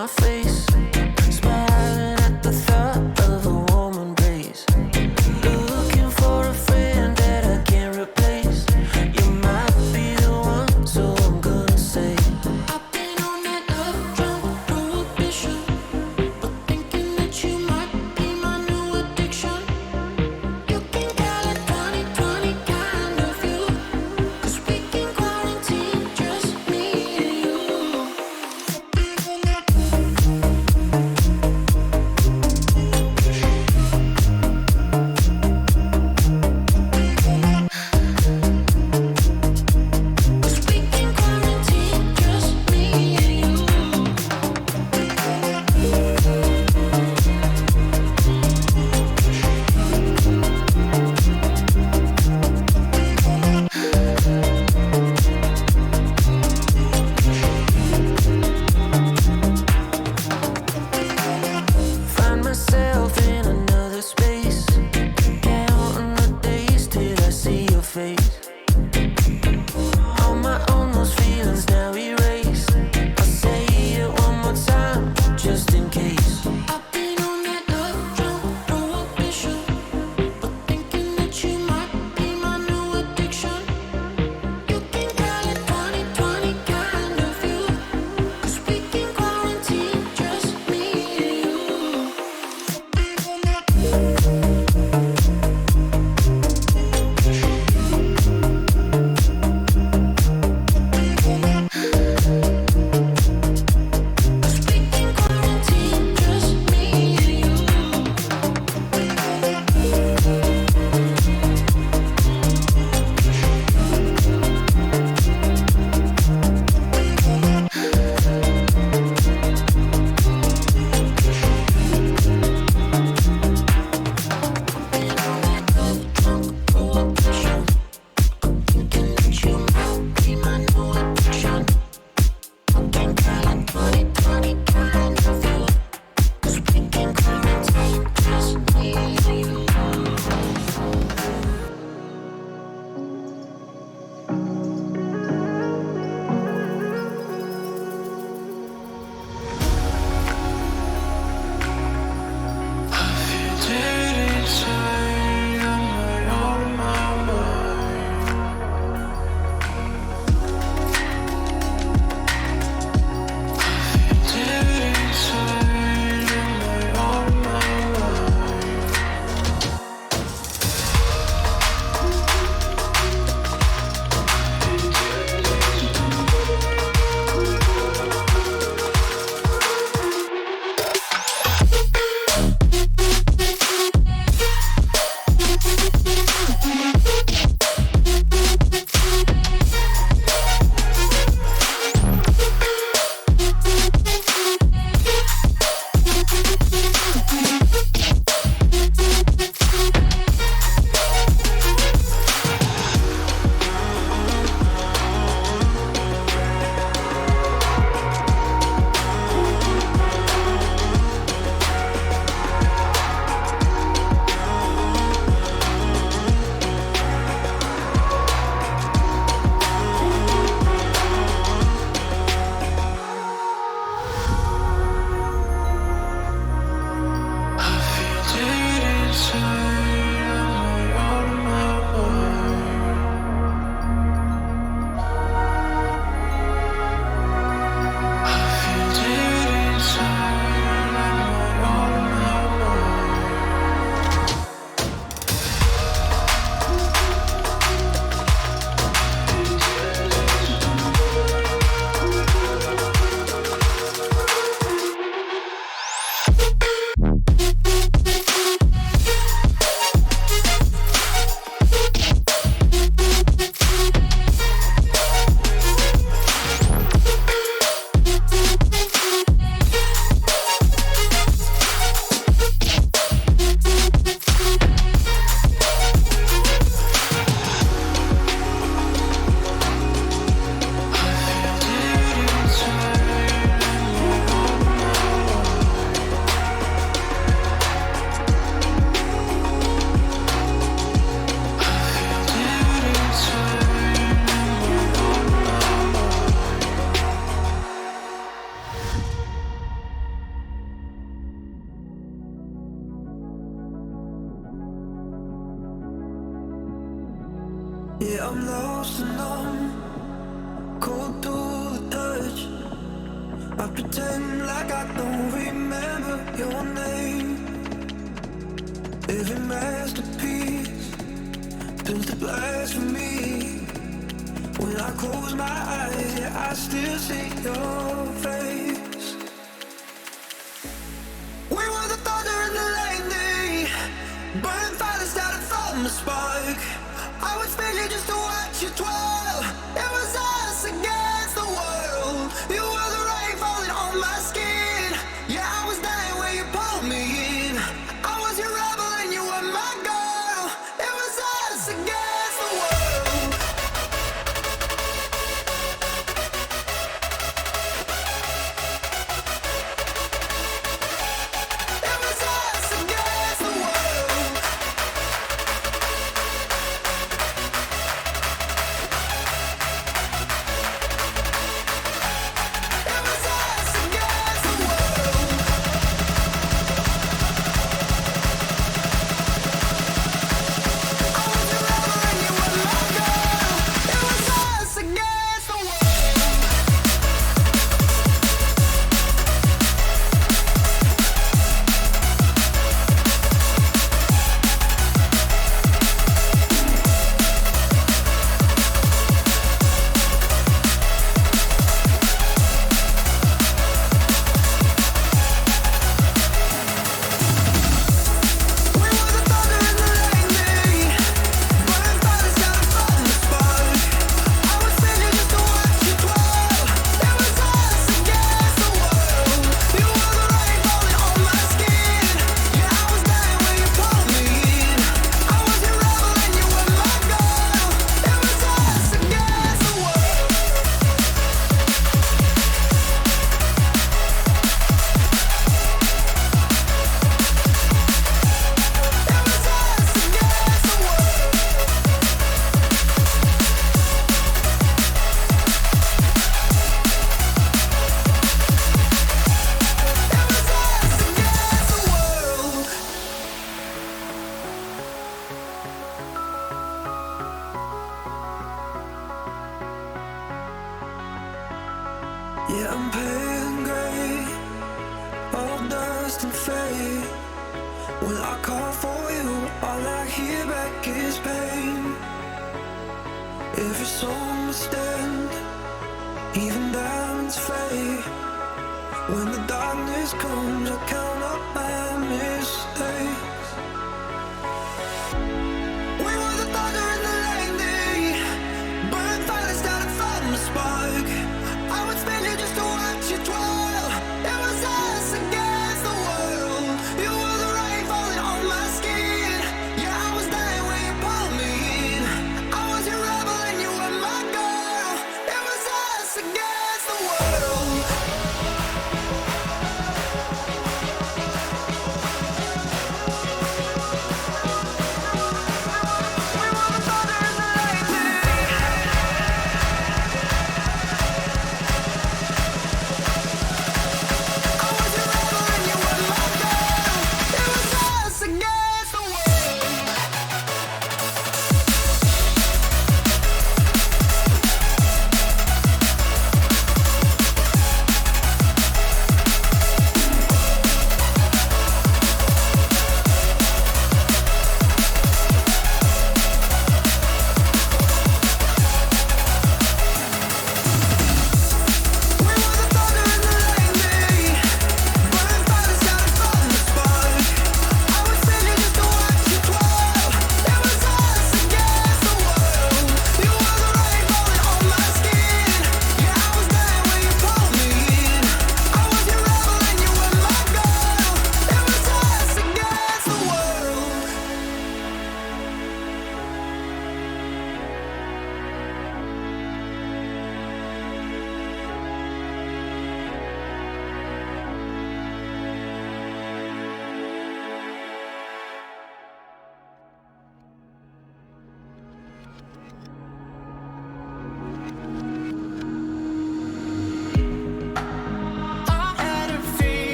my face, smiling at the thought of a warm embrace. Looking for a friend that I can't replace. You might be the one, so I'm gonna say I've been on that love drunk prohibition, but thinking that you might be my new addiction. You can call it 2020 kind of view, 'cause we can quarantine just me and you. Yeah, I'm lost and numb, cold to the touch. I pretend like I don't remember your name. Every masterpiece turns to blasphemy. When I close my eyes, yeah, I still see your face. We were the thunder and the lightning, burning fire that started from the spark. I would spend you just to watch you twirl. It was us against the world. You were the rain falling on my skin. Yeah, I was dying when you pulled me in. I was your rebel and you were my girl. It was us against the world. It was us against the world. It was us against the world. I was your rebel and you were my girl. It was us against the world. We were the thunder and the lightning, burning fire that started from the spark. I would spend you just to watch you twirl. It was us against the world. You were the rain falling on my skin. Yeah, I was dying when you pulled me in. I was your rebel and you were my girl. It was us against the world. It was us against the world. It was us against the world. Yeah, I'm pale and gray, all dust and fade. When I call for you, all I hear back is pain. Every song must stand, even diamonds fade. When the darkness comes, I count up my mistakes. We were the thunder and the lightning, burning fire that started from the spark. I would spend you just to watch you twirl. It was us against the world. You were the rain falling on my skin. Yeah, I was dying when you pulled me in. I was your rebel and you were my girl. It was us against the world.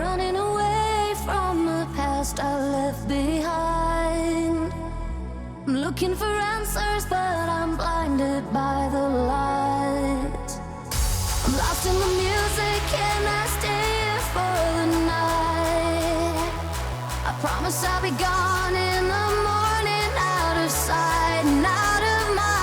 running away from the past I left behind. I'm looking for answers, but I'm blinded by the light. I'm lost in the music and I stay here for the night. I promise I'll be gone in the morning, out of sight and out of mind.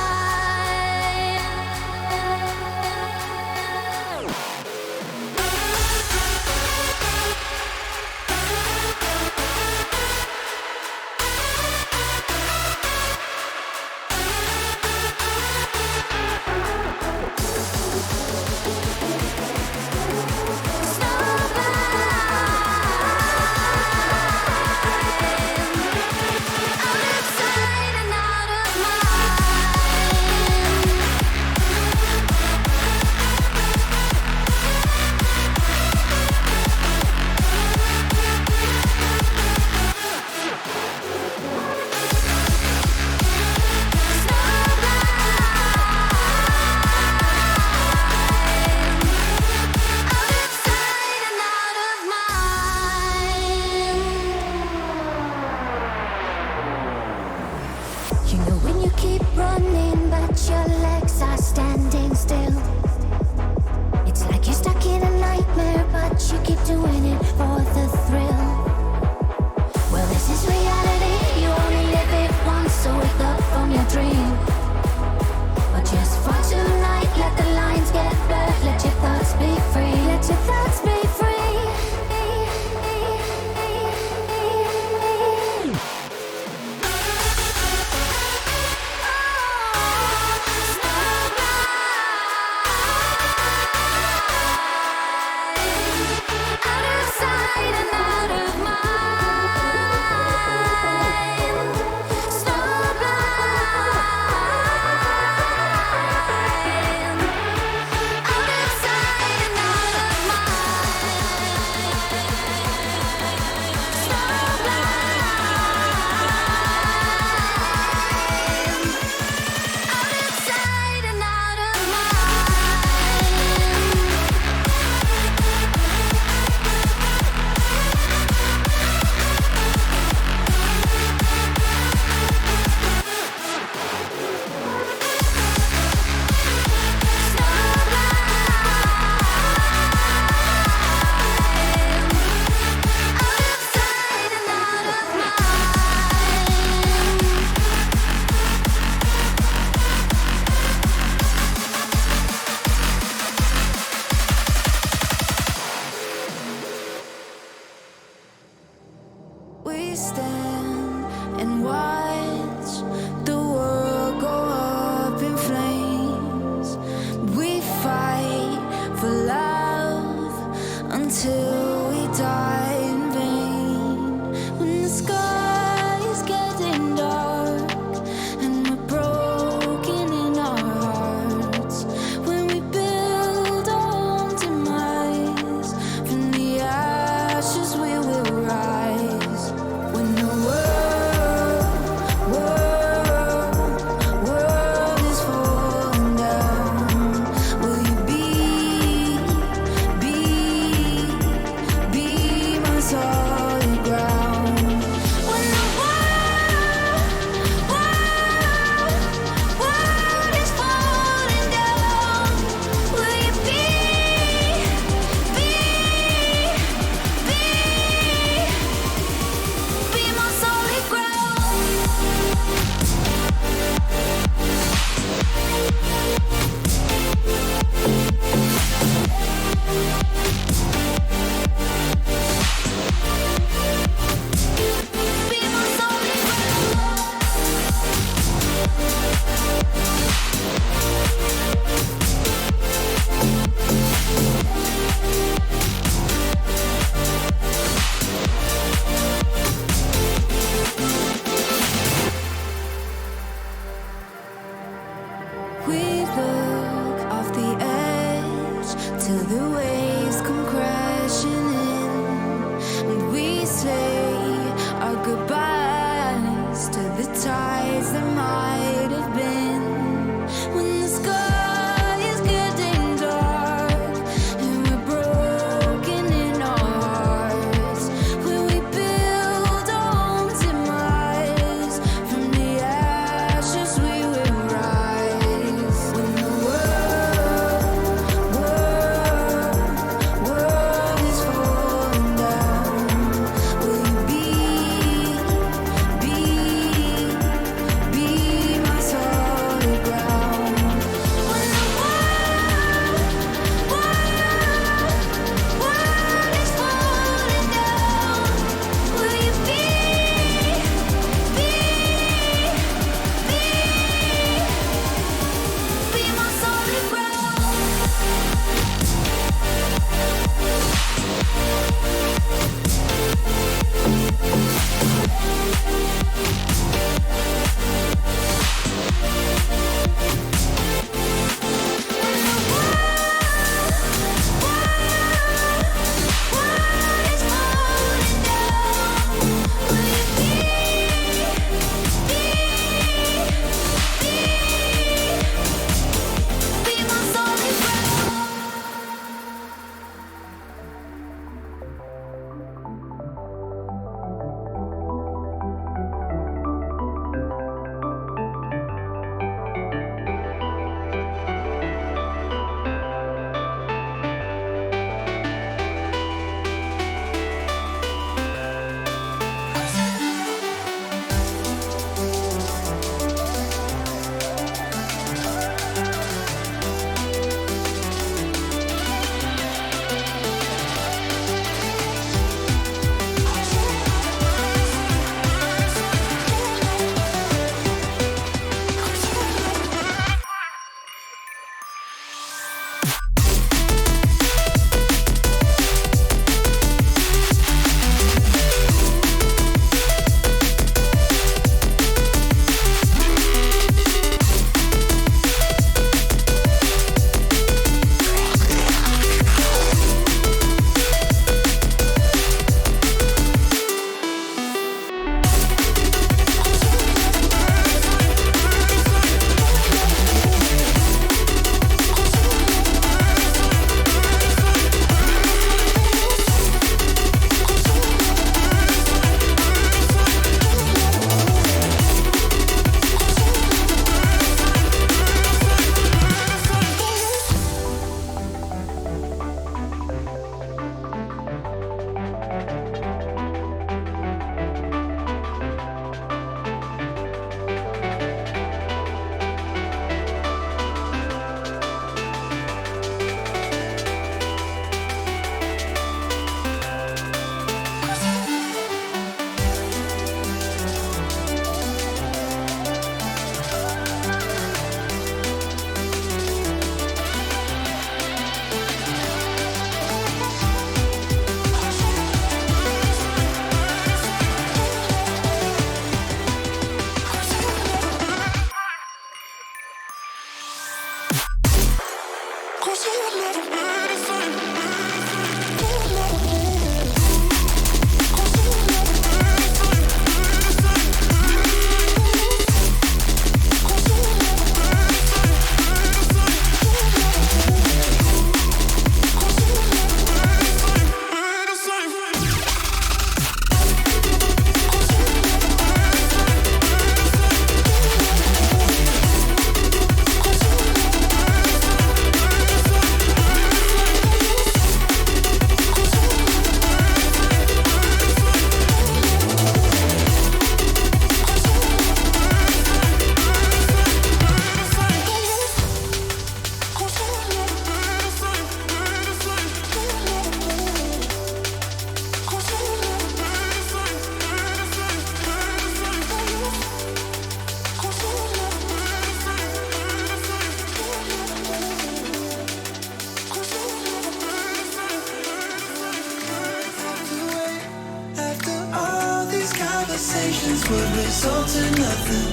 conversations would result in nothing.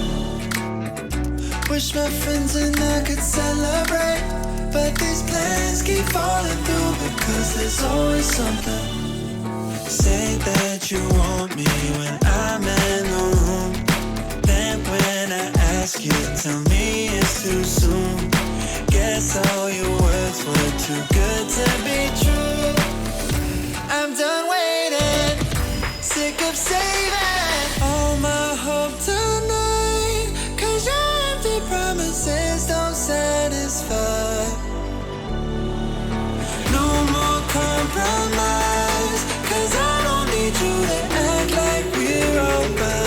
Wish my friends and I could celebrate, but these plans keep falling through because there's always something. Say that you want me when I'm in the room. Then when I ask you, tell me it's too soon. Guess all your words were too good to be true. I'm done waiting, sick of saving all my hope tonight, 'cause your empty promises don't satisfy. No more compromise, 'cause I don't need you to act like we're alright.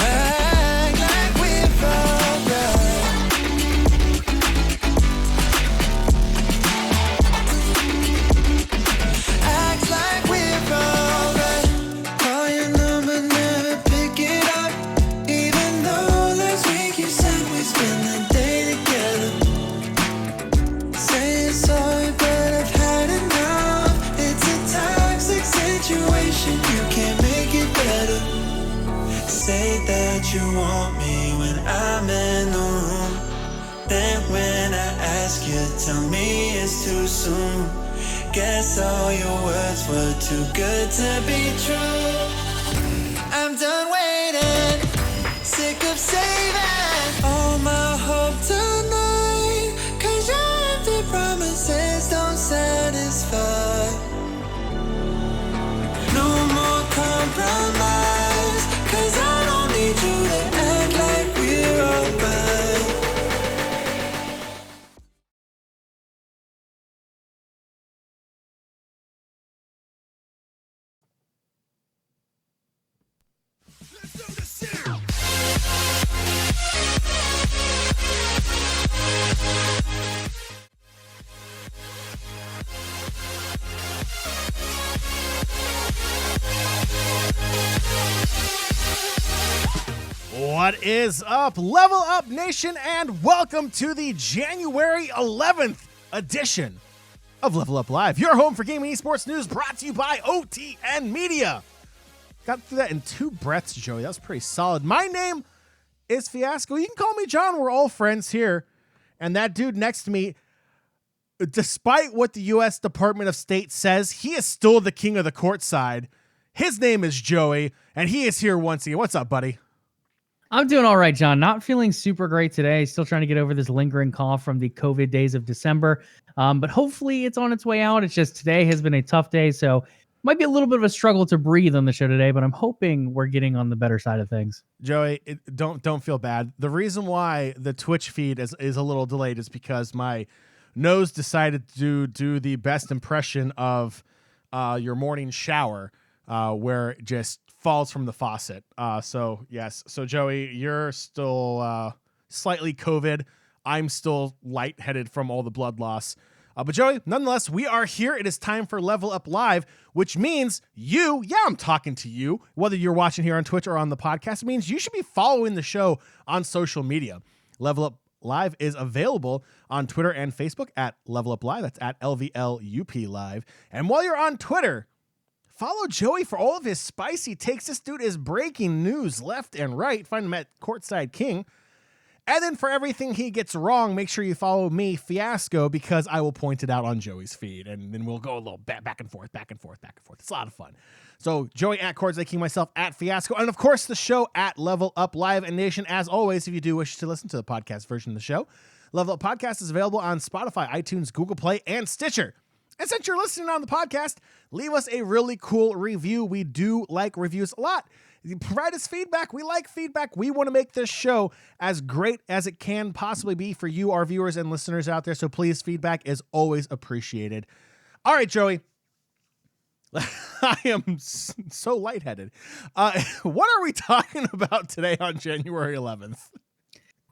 Act like we're alright. Act like we're alright. Call your number, never pick it up. Even though last week you said we spend the day together. Say sorry, but I've had enough. It's a toxic situation, you can't make it better. Say that you want me when I'm in the room. Then when I ask you, tell me it's too soon. Guess all your words were too good to be true. I'm done waiting, sick of saving all my hope tonight, 'cause your empty promises don't satisfy. No more compromise, 'cause I don't need you to act like we're alright. What is up, Level Up Nation, and welcome to the January 11th edition of LvLUp Live, your home for gaming esports news, brought to you by OTN Media. Got through that in two breaths, Joey. That was pretty solid. My name is Fiasco. You can call me John. We're all friends here. And that dude next to me, despite what the U.S. Department of State says, he is still the king of the courtside. His name is Joey, and he is here once again. What's up, buddy? I'm doing all right, John. Not feeling super great today. Still trying to get over this lingering cough from the COVID days of December. But hopefully it's on its way out. It's just today has been a tough day, so might be a little bit of a struggle to breathe on the show today, but I'm hoping we're getting on the better side of things. Joey, don't feel bad. The reason why the Twitch feed is a little delayed is because my nose decided to do the best impression of your morning shower, where it just falls from the faucet. So yes. So Joey, you're still slightly COVID. I'm still lightheaded from all the blood loss. But Joey, nonetheless, we are here. It is time for Level Up Live, which means I'm talking to you, whether you're watching here on Twitch or on the podcast. It means you should be following the show on social media. Level Up Live is available on Twitter and Facebook at LvLUp Live. That's at LvLUp Live. And while you're on Twitter, follow Joey for all of his spicy takes. This dude is breaking news left and right. Find him at Courtside King. And then for everything he gets wrong, make sure you follow me, Fiasco, because I will point it out on Joey's feed. And then we'll go a little back and forth. It's a lot of fun. So Joey at Courtside King, myself at Fiasco. And of course, the show at Level Up Live. And Nation, as always, if you do wish to listen to the podcast version of the show, LvLUp Podcast is available on Spotify, iTunes, Google Play, and Stitcher. And since you're listening on the podcast, leave us a really cool review. We do like reviews a lot. You provide us feedback. We like feedback. We want to make this show as great as it can possibly be for you, our viewers and listeners out there. So please, feedback is always appreciated. All right, Joey. I am so lightheaded. What are we talking about today on January 11th?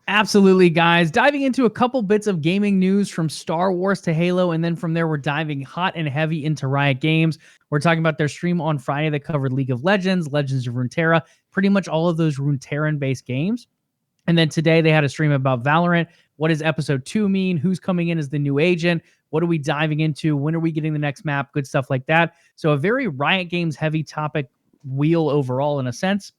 Absolutely, guys. Diving into a couple bits of gaming news from Star Wars to Halo, and then from there, we're diving hot and heavy into Riot Games. We're talking about their stream on Friday that covered League of Legends, Legends of Runeterra, pretty much all of those Runeterran-based games. And then today, they had a stream about VALORANT, What does episode 2 mean? Who's coming in as the new agent? What are we diving into? When are we getting the next map? Good stuff like that. So a very Riot Games heavy topic wheel overall in a sense.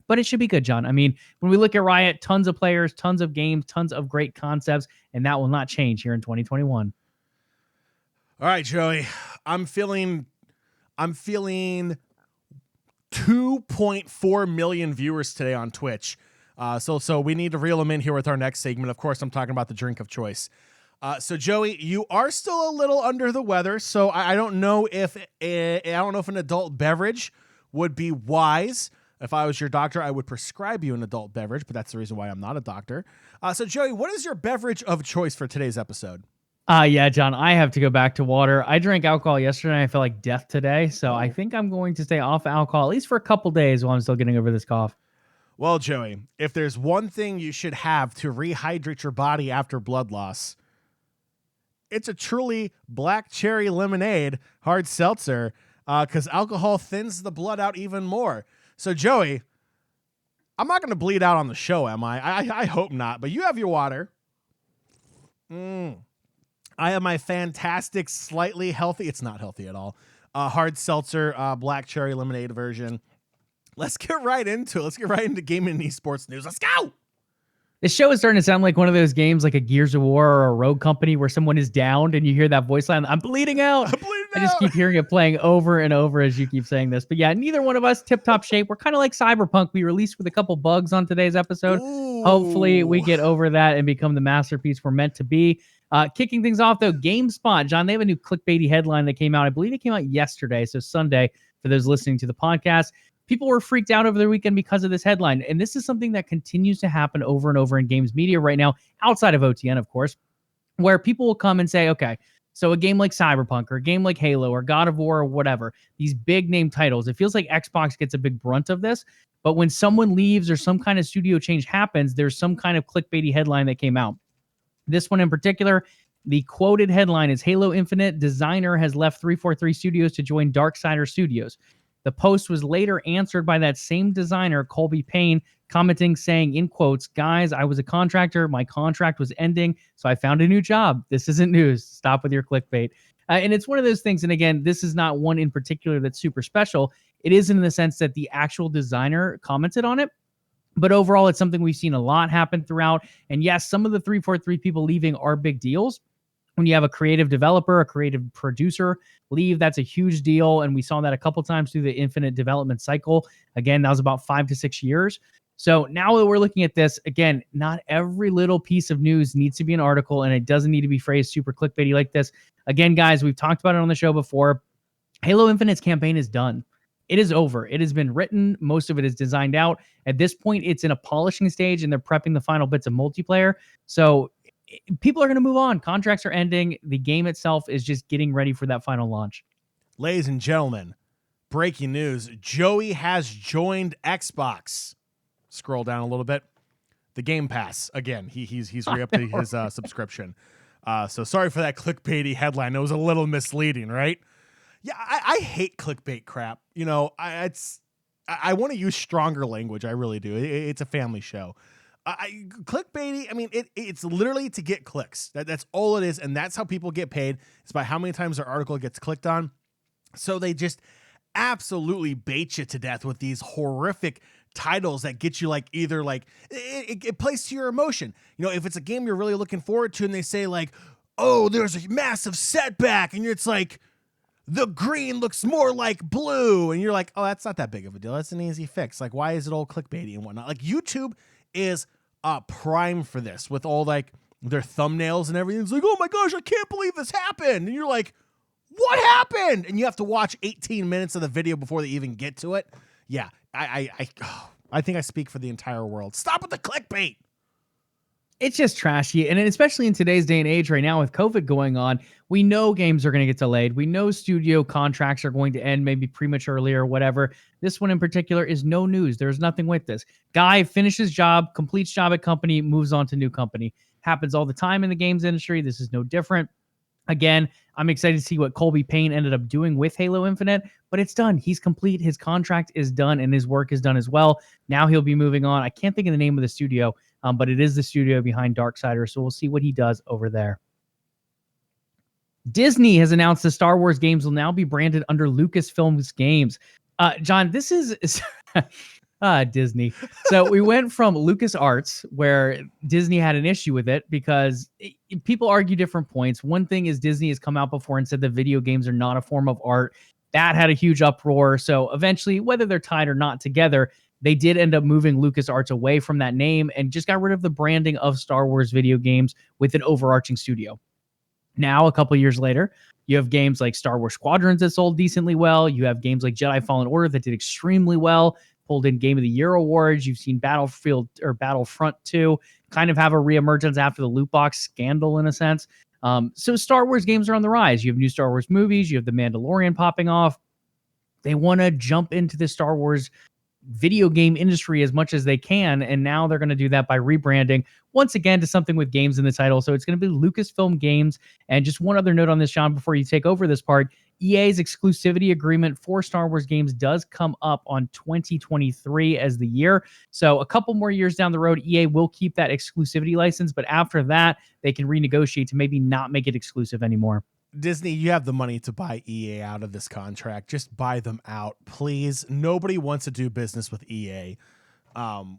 But it should be good, John. I mean, when we look at Riot, tons of players, tons of games, tons of great concepts, and that will not change here in 2021. All right, Joey. I'm feeling 2.4 million viewers today on Twitch. So we need to reel them in here with our next segment. Of course, I'm talking about the drink of choice. So Joey, you are still a little under the weather. So I don't know if an adult beverage would be wise. If I was your doctor, I would prescribe you an adult beverage, but that's the reason why I'm not a doctor. So Joey, what is your beverage of choice for today's episode? Yeah, John, I have to go back to water. I drank alcohol yesterday. I felt like death today. So I think I'm going to stay off alcohol, at least for a couple days while I'm still getting over this cough. Well, Joey, if there's one thing you should have to rehydrate your body after blood loss, it's a truly black cherry lemonade hard seltzer, because alcohol thins the blood out even more. So, Joey, I'm not going to bleed out on the show, am I? I hope not, but you have your water. I have my fantastic, slightly healthy, it's not healthy at all, hard seltzer, black cherry lemonade version. Let's get right into it. Let's get right into gaming and esports news. Let's go! This show is starting to sound like one of those games like a Gears of War or a Rogue Company where someone is downed and you hear that voice line, I'm bleeding out. I just keep hearing it playing over and over as you keep saying this. But yeah, neither one of us tip-top shape. We're kind of like Cyberpunk. We released with a couple bugs on today's episode. Ooh. Hopefully we get over that and become the masterpiece we're meant to be. Kicking things off, though, GameSpot. John, they have a new clickbaity headline that came out. I believe it came out yesterday, so Sunday, for those listening to the podcast. People were freaked out over the weekend because of this headline. And this is something that continues to happen over and over in games media right now, outside of OTN, of course, where people will come and say, okay, so a game like Cyberpunk or a game like Halo or God of War or whatever, these big name titles, it feels like Xbox gets a big brunt of this. But when someone leaves or some kind of studio change happens, there's some kind of clickbaity headline that came out. This one in particular, the quoted headline is Halo Infinite designer has left 343 Studios to join Darksider Studios. The post was later answered by that same designer, Colby Payne, commenting, saying, in quotes, guys, I was a contractor. My contract was ending, so I found a new job. This isn't news. Stop with your clickbait. And it's one of those things. And again, this is not one in particular that's super special. It is in the sense that the actual designer commented on it. But overall, it's something we've seen a lot happen throughout. And yes, some of the 343 people leaving are big deals. When you have a creative developer, a creative producer leave, that's a huge deal. And we saw that a couple times through the Infinite development cycle. Again, that was about 5 to 6 years. So now that we're looking at this, again, not every little piece of news needs to be an article, and it doesn't need to be phrased super clickbaity like this. Again, guys, we've talked about it on the show before. Halo Infinite's campaign is done. It is over. It has been written. Most of it is designed out. At this point, it's in a polishing stage, and they're prepping the final bits of multiplayer. So people are going to move on. Contracts are ending. The game itself is just getting ready for that final launch. Ladies and gentlemen, breaking news. Joey has joined Xbox. Scroll down a little bit. The Game Pass. Again, he's re-upped his subscription. So sorry for that clickbaity headline. It was a little misleading, right? Yeah, I hate clickbait crap. You know, I want to use stronger language. I really do. It's a family show. Clickbaity, I mean, it's literally to get clicks. That's all it is, and that's how people get paid. It's by how many times their article gets clicked on. So they just absolutely bait you to death with these horrific titles that get you like either like it plays to your emotion. You know, if it's a game you're really looking forward to and they say like, oh, there's a massive setback, and it's like the green looks more like blue, and you're like, oh, that's not that big of a deal. That's an easy fix. Like, why is it all clickbaity and whatnot? Like, YouTube is prime for this with all like their thumbnails and everything. It's like, oh my gosh, I can't believe this happened. And you're like, what happened? And you have to watch 18 minutes of the video before they even get to it. Yeah, I think I speak for the entire world. Stop with the clickbait. It's just trashy. And especially in today's day and age right now with COVID going on, we know games are going to get delayed. We know studio contracts are going to end maybe prematurely or whatever. This one in particular is no news. There's nothing with this. Guy finishes job, completes job at company, moves on to new company. Happens all the time in the games industry. This is no different. Again, I'm excited to see what Colby Payne ended up doing with Halo Infinite, but it's done. He's complete. His contract is done, and his work is done as well. Now he'll be moving on. I can't think of the name of the studio. but it is the studio behind Darksiders, so we'll see what he does over there. Disney has announced the Star Wars games will now be branded under Lucasfilm Games. John, this is Disney. So we went from LucasArts, where Disney had an issue with it because people argue different points. One thing is Disney has come out before and said that video games are not a form of art. That had a huge uproar. So eventually, whether they're tied or not together, they did end up moving LucasArts away from that name and just got rid of the branding of Star Wars video games with an overarching studio. Now, a couple years later, you have games like Star Wars Squadrons that sold decently well. You have games like Jedi Fallen Order that did extremely well, pulled in Game of the Year awards. You've seen Battlefront 2 kind of have a reemergence after the loot box scandal in a sense. So Star Wars games are on the rise. You have new Star Wars movies. You have The Mandalorian popping off. They want to jump into the Star Wars video game industry as much as they can, and now they're going to do that by rebranding once again to something with games in the title. So it's going to be Lucasfilm Games. And just one other note on this, Sean, before you take over this part, EA's exclusivity agreement for Star Wars games does come up on 2023 as the year. So a couple more years down the road, EA will keep that exclusivity license, but after that, they can renegotiate to maybe not make it exclusive anymore. Disney, you have the money to buy EA out of this contract. Just buy them out, please. Nobody wants to do business with EA.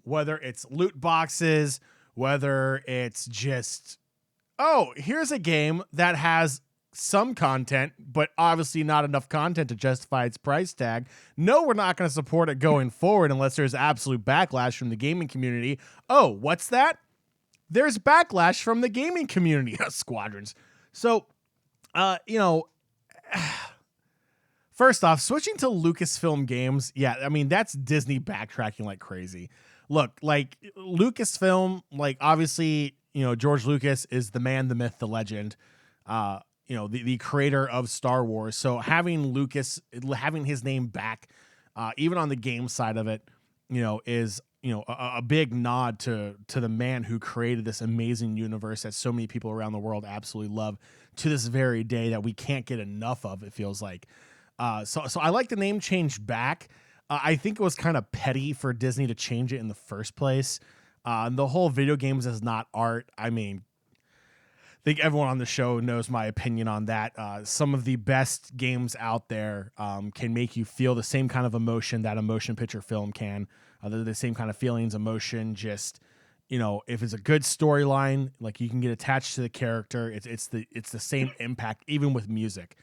Whether it's loot boxes, whether it's just, oh, here's a game that has some content, but obviously not enough content to justify its price tag. No, we're not going to support it going forward unless there's absolute backlash from the gaming community. Oh, what's that? There's backlash from the gaming community. Squadrons. So, first off, switching to Lucasfilm Games, yeah, I mean, that's Disney backtracking like crazy. Look, like Lucasfilm, like obviously, George Lucas is the man, the myth, the legend, the creator of Star Wars. So having his name back, even on the game side of it, is, a big nod to the man who created this amazing universe that so many people around the world absolutely love to this very day that we can't get enough of, it feels like. So I like the name change back. I think it was kind of petty for Disney to change it in the first place. The whole video games is not art. I mean, I think everyone on the show knows my opinion on that. Some of the best games out there can make you feel the same kind of emotion that a motion picture film can. The same kind of feelings, emotion, just, if it's a good storyline, like you can get attached to the character. It's the same impact, even with music.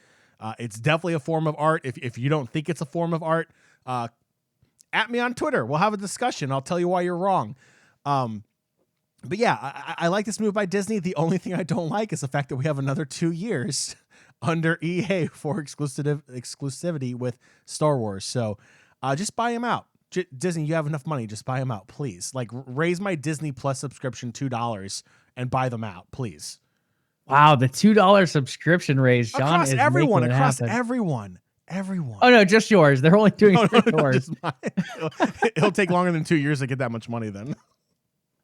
It's definitely a form of art. If you don't think it's a form of art, at me on Twitter. We'll have a discussion. I'll tell you why you're wrong. But yeah, I like this move by Disney. The only thing I don't like is the fact that we have another 2 years under EA for exclusivity with Star Wars. So just buy them out. Disney, you have enough money. Just buy them out, please. Like, raise my Disney Plus subscription $2 and buy them out, please. Wow, the $2 subscription raise, John, across is everyone. Oh no, just yours. They're only doing yours. It'll take longer than 2 years to get that much money then.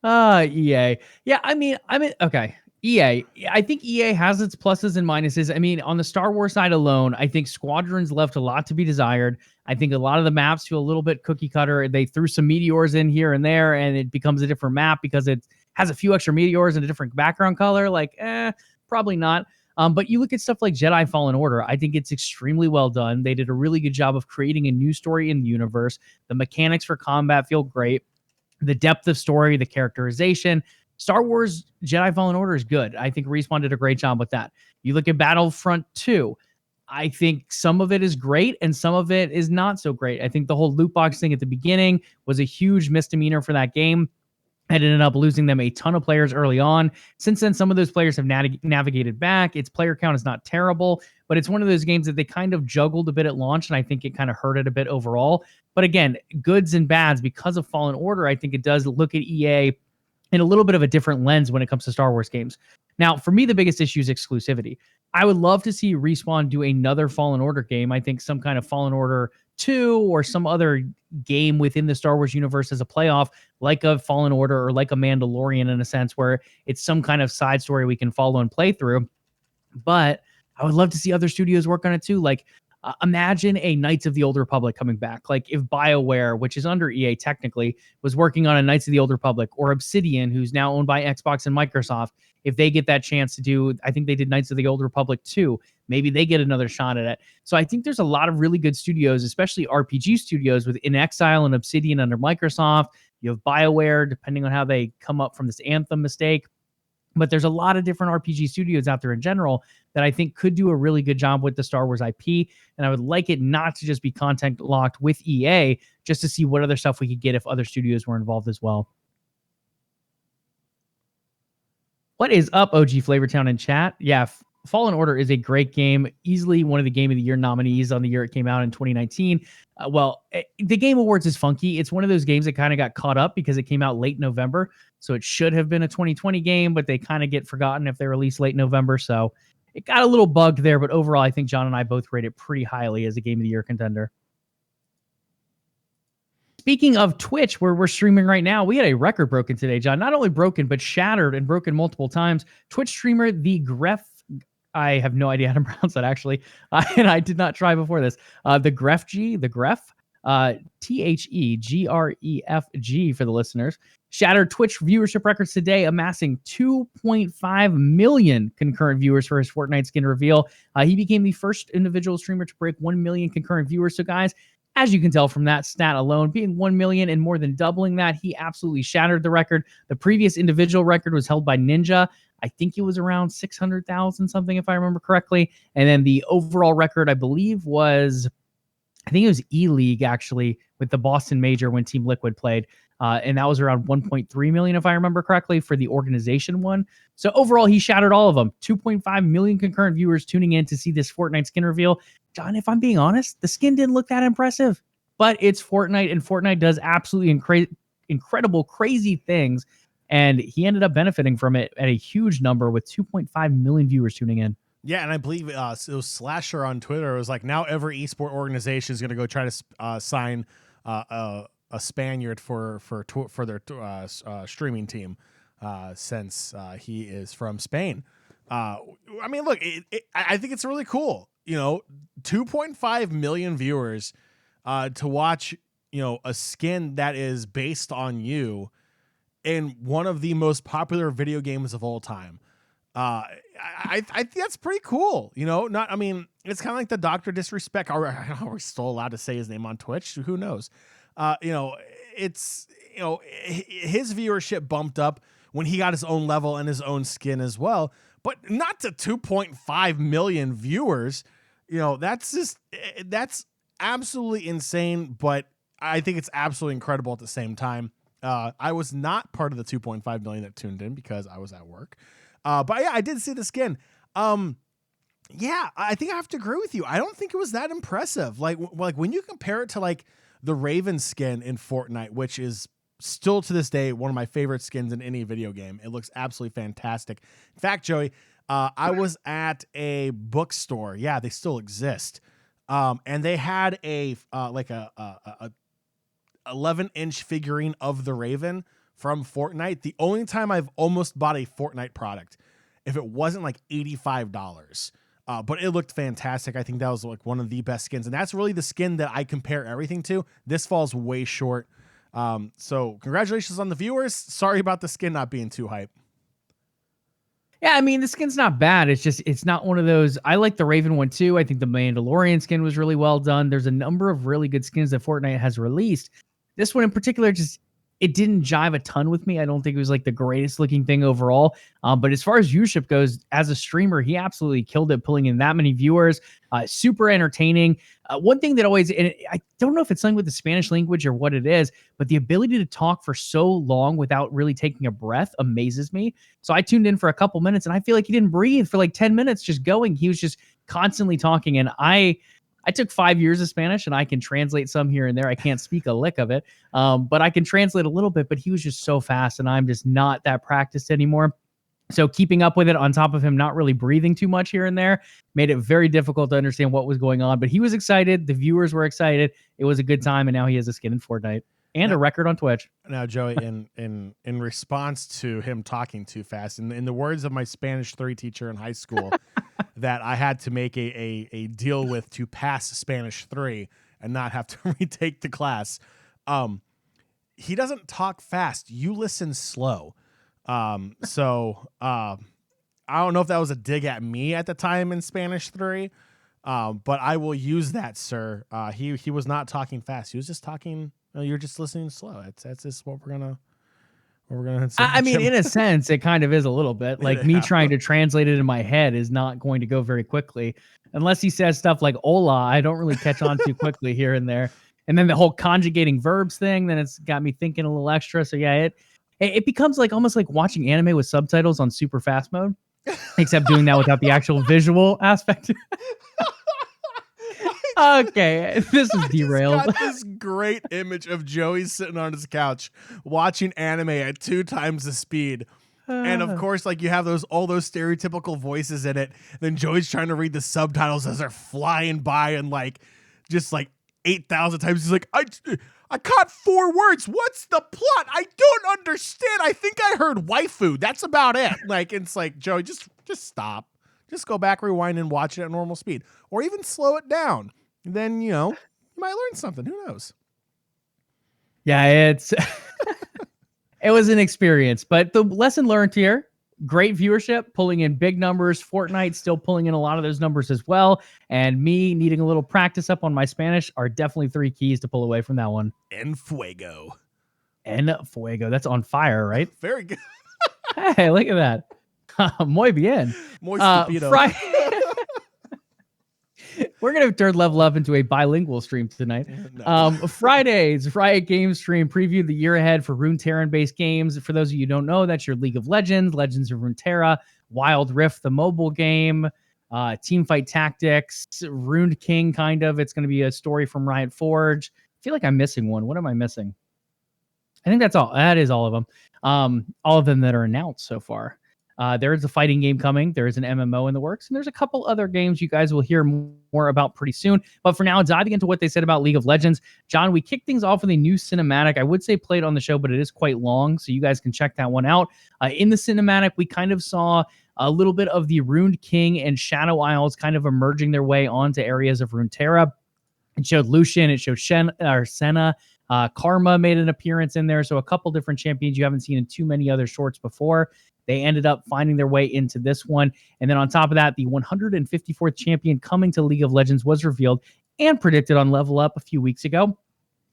EA. Yeah, I mean, okay. EA. I think EA has its pluses and minuses. I mean, on the Star Wars side alone, I think Squadrons left a lot to be desired. I think a lot of the maps feel a little bit cookie cutter. They threw some meteors in here and there, and it becomes a different map because it has a few extra meteors and a different background color. Like, probably not. But you look at stuff like Jedi Fallen Order, I think it's extremely well done. They did a really good job of creating a new story in the universe. The mechanics for combat feel great. The depth of story, the characterization. Star Wars Jedi Fallen Order is good. I think Respawn did a great job with that. You look at Battlefront 2, I think some of it is great and some of it is not so great. I think the whole loot box thing at the beginning was a huge misdemeanor for that game. It ended up losing them a ton of players early on. Since then, some of those players have navigated back. Its player count is not terrible, but it's one of those games that they kind of juggled a bit at launch, and I think it kind of hurt it a bit overall. But again, goods and bads, because of Fallen Order, I think it does look at EA in a little bit of a different lens when it comes to Star Wars games. Now, for me, the biggest issue is exclusivity. I would love to see Respawn do another Fallen Order game. I think some kind of Fallen Order 2 or some other game within the Star Wars universe as a playoff, like a Fallen Order or like a Mandalorian in a sense, where it's some kind of side story we can follow and play through. But I would love to see other studios work on it too. Like, Imagine a Knights of the Old Republic coming back. Like if BioWare, which is under EA technically, was working on a Knights of the Old Republic, or Obsidian, who's now owned by Xbox and Microsoft, if they get that chance to do, I think they did Knights of the Old Republic 2, maybe they get another shot at it. So I think there's a lot of really good studios, especially RPG studios with In Exile and Obsidian under Microsoft. You have BioWare, depending on how they come up from this Anthem mistake. But there's a lot of different RPG studios out there in general that I think could do a really good job with the Star Wars IP. And I would like it not to just be content locked with EA, just to see what other stuff we could get if other studios were involved as well. What is up, OG Flavortown in chat? Yeah, Fallen Order is a great game. Easily one of the Game of the Year nominees on the year it came out in 2019. The Game Awards is funky. It's one of those games that kind of got caught up because it came out late November. So it should have been a 2020 game, but they kind of get forgotten if they release late November. So it got a little bugged there. But overall, I think John and I both rate it pretty highly as a Game of the Year contender. Speaking of Twitch, where we're streaming right now, we had a record broken today, John. Not only broken, but shattered and broken multiple times. Twitch streamer TheGrefg, I have no idea how to pronounce that actually, and I did not try before this. TheGrefg, TheGrefg for the listeners, shattered Twitch viewership records today, amassing 2.5 million concurrent viewers for his Fortnite skin reveal. He became the first individual streamer to break 1 million concurrent viewers. So guys, as you can tell from that stat alone, being 1 million and more than doubling that, he absolutely shattered the record. The previous individual record was held by Ninja. I think it was around 600,000 something, if I remember correctly. And then the overall record, I believe, was, I think it was E-League, actually, with the Boston Major when Team Liquid played. And that was around 1.3 million, if I remember correctly, for the organization one. So overall, he shattered all of them. 2.5 million concurrent viewers tuning in to see this Fortnite skin reveal. John, if I'm being honest, the skin didn't look that impressive. But it's Fortnite, and Fortnite does absolutely incredible, crazy things. And he ended up benefiting from it at a huge number with 2.5 million viewers tuning in. Yeah, and I believe it was Slasher on Twitter. It was like, now every esport organization is going to go try to sign a Spaniard for their streaming team since he is from Spain. I mean, look, I think it's really cool. 2.5 million viewers to watch, a skin that is based on you in one of the most popular video games of all time. I think that's pretty cool. It's kind of like the Dr. Disrespect. Are we still allowed to say his name on Twitch? Who knows? His viewership bumped up when he got his own level and his own skin as well, but not to 2.5 million viewers. That's absolutely insane, but I think it's absolutely incredible at the same time. I was not part of the 2.5 million that tuned in because I was at work. But yeah, I did see the skin. Yeah, I think I have to agree with you. I don't think it was that impressive. Like when you compare it to like the Raven skin in Fortnite, which is still to this day one of my favorite skins in any video game. It looks absolutely fantastic. In fact, Joey, I was at a bookstore. Yeah, they still exist. And they had a 11-inch figurine of the Raven from Fortnite. The only time I've almost bought a Fortnite product, if it wasn't like $85. But it looked fantastic. I think that was like one of the best skins. And that's really the skin that I compare everything to. This falls way short. So congratulations on the viewers. Sorry about the skin not being too hype. Yeah, I mean, the skin's not bad. It's not one of those. I like the Raven one too. I think the Mandalorian skin was really well done. There's a number of really good skins that Fortnite has released. This one in particular, it didn't jive a ton with me. I don't think it was like the greatest looking thing overall. But as far as viewership goes, as a streamer, he absolutely killed it, pulling in that many viewers. Super entertaining. One thing that always, and I don't know if it's something with the Spanish language or what it is, but the ability to talk for so long without really taking a breath amazes me. So I tuned in for a couple minutes and I feel like he didn't breathe for like 10 minutes just going. He was just constantly talking. And I took 5 years of Spanish and I can translate some here and there. I can't speak a lick of it, but I can translate a little bit. But he was just so fast and I'm just not that practiced anymore. So keeping up with it on top of him not really breathing too much here and there made it very difficult to understand what was going on. But he was excited. The viewers were excited. It was a good time. And now he has a skin in Fortnite and a record on Twitch. Now, Joey, in response to him talking too fast, in the words of my Spanish 3 teacher in high school, that I had to make a deal with to pass Spanish 3 and not have to retake the class. He doesn't talk fast. You listen slow. So I don't know if that was a dig at me at the time in Spanish 3, but I will use that, sir. He was not talking fast. He was just talking. You're just listening slow. That's just what we're gonna. I mean, in a sense, it kind of is a little bit like me trying to translate it in my head is not going to go very quickly unless he says stuff like "hola." I don't really catch on too quickly here and there. And then the whole conjugating verbs thing, then it's got me thinking a little extra. So yeah, it becomes like almost like watching anime with subtitles on super fast mode, except doing that without the actual visual aspect. Okay, this is derailed. I just got this great image of Joey sitting on his couch watching anime at 2 times the speed. And of course, like you have all those stereotypical voices in it. Then Joey's trying to read the subtitles as they're flying by and just 8,000 times. He's like, I caught 4 words. What's the plot? I don't understand. I think I heard waifu. That's about it. It's like, Joey, just stop. Just go back, rewind, and watch it at normal speed. Or even slow it down. Then, you might learn something. Who knows? Yeah, it was an experience. But the lesson learned here, great viewership, pulling in big numbers. Fortnite still pulling in a lot of those numbers as well. And me needing a little practice up on my Spanish are definitely 3 keys to pull away from that one. En fuego. En fuego. That's on fire, right? Very good. Hey, look at that. Muy bien. Muy stupido. We're going to turn LvLUp into a bilingual stream tonight. No. Fridays, Riot Games stream preview the year ahead for Runeterran-based games. For those of you who don't know, that's your League of Legends, Legends of Runeterra, Wild Rift, the mobile game, Teamfight Tactics, Runed King, kind of. It's going to be a story from Riot Forge. I feel like I'm missing one. What am I missing? I think that's all. That is all of them. All of them that are announced so far. There is a fighting game coming. There is an MMO in the works, and there's a couple other games you guys will hear more about pretty soon. But for now, diving into what they said about League of Legends, John, we kicked things off with a new cinematic. I would say played on the show, but it is quite long, so you guys can check that one out. In the cinematic, we kind of saw a little bit of the Runed King and Shadow Isles kind of emerging their way onto areas of Runeterra. It showed Lucian, it showed Senna. Karma made an appearance in there, so a couple different champions you haven't seen in too many other shorts before. They ended up finding their way into this one. And then on top of that, the 154th champion coming to League of Legends was revealed and predicted on LvLUp a few weeks ago.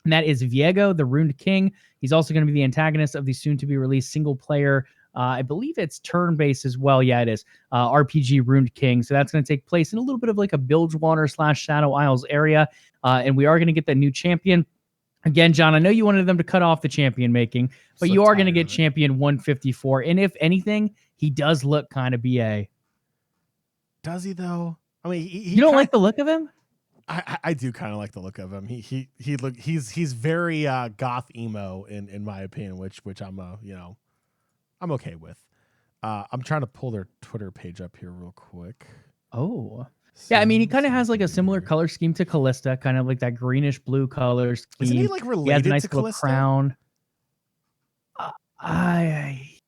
And that is Viego, the Runed King. He's also going to be the antagonist of the soon-to-be-released single-player, I believe it's turn-based as well. Yeah, it is. RPG Runed King. So that's going to take place in a little bit of like a Bilgewater/Shadow Isles area. And we are going to get that new champion. Again, John, I know you wanted them to cut off the champion making, but you are going to get champion 154. And if anything, he does look kind of BA. Does he though? I mean, you don't like the look of him? I do kind of like the look of him. He's very goth emo in my opinion, which I'm I'm okay with. I'm trying to pull their Twitter page up here real quick. Oh. Yeah, I mean, he kind of has like a similar color scheme to Callista, kind of like that greenish blue color scheme. Isn't he like related he has a nice to Callista? Crown.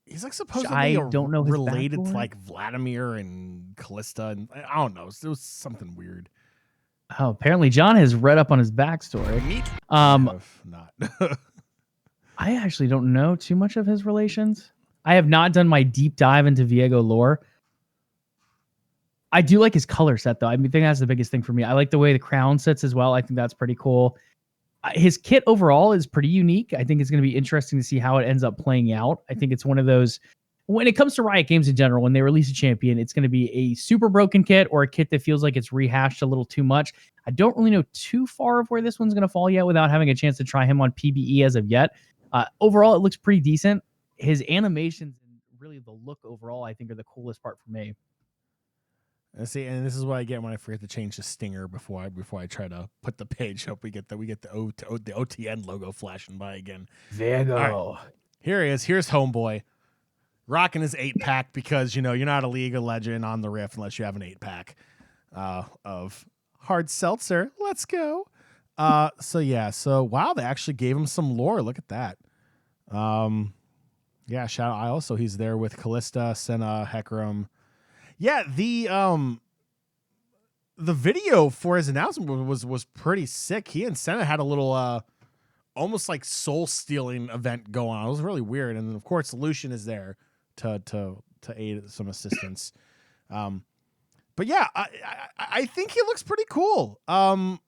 He's like supposedly don't know related to like Vladimir and Callista, and I don't know. It was something weird. Oh, apparently John has read up on his backstory. Not. I actually don't know too much of his relations. I have not done my deep dive into Viego lore. I do like his color set, though. I think that's the biggest thing for me. I like the way the crown sits as well. I think that's pretty cool. His kit overall is pretty unique. I think it's going to be interesting to see how it ends up playing out. I think it's one of those, when it comes to Riot Games in general, when they release a champion, it's going to be a super broken kit or a kit that feels like it's rehashed a little too much. I don't really know too far of where this one's going to fall yet without having a chance to try him on PBE as of yet. Overall, it looks pretty decent. His animations and really the look overall, I think, are the coolest part for me. See, and this is what I get when I forget to change the stinger before I try to put the page up. We get the OTN logo flashing by again. Viego. Right. Here he is. Here's Homeboy, rocking his 8-pack because you're not a League of Legend on the Rift unless you have an 8-pack of hard seltzer. Let's go. So wow, they actually gave him some lore. Look at that. Yeah, Shadow Isle. So he's there with Callista, Senna, Hecarim. Yeah, the video for his announcement was pretty sick. He and Senna had a little almost like soul stealing event going on. It was really weird. And then of course Lucian is there to aid some assistance. But yeah, I think he looks pretty cool. Again,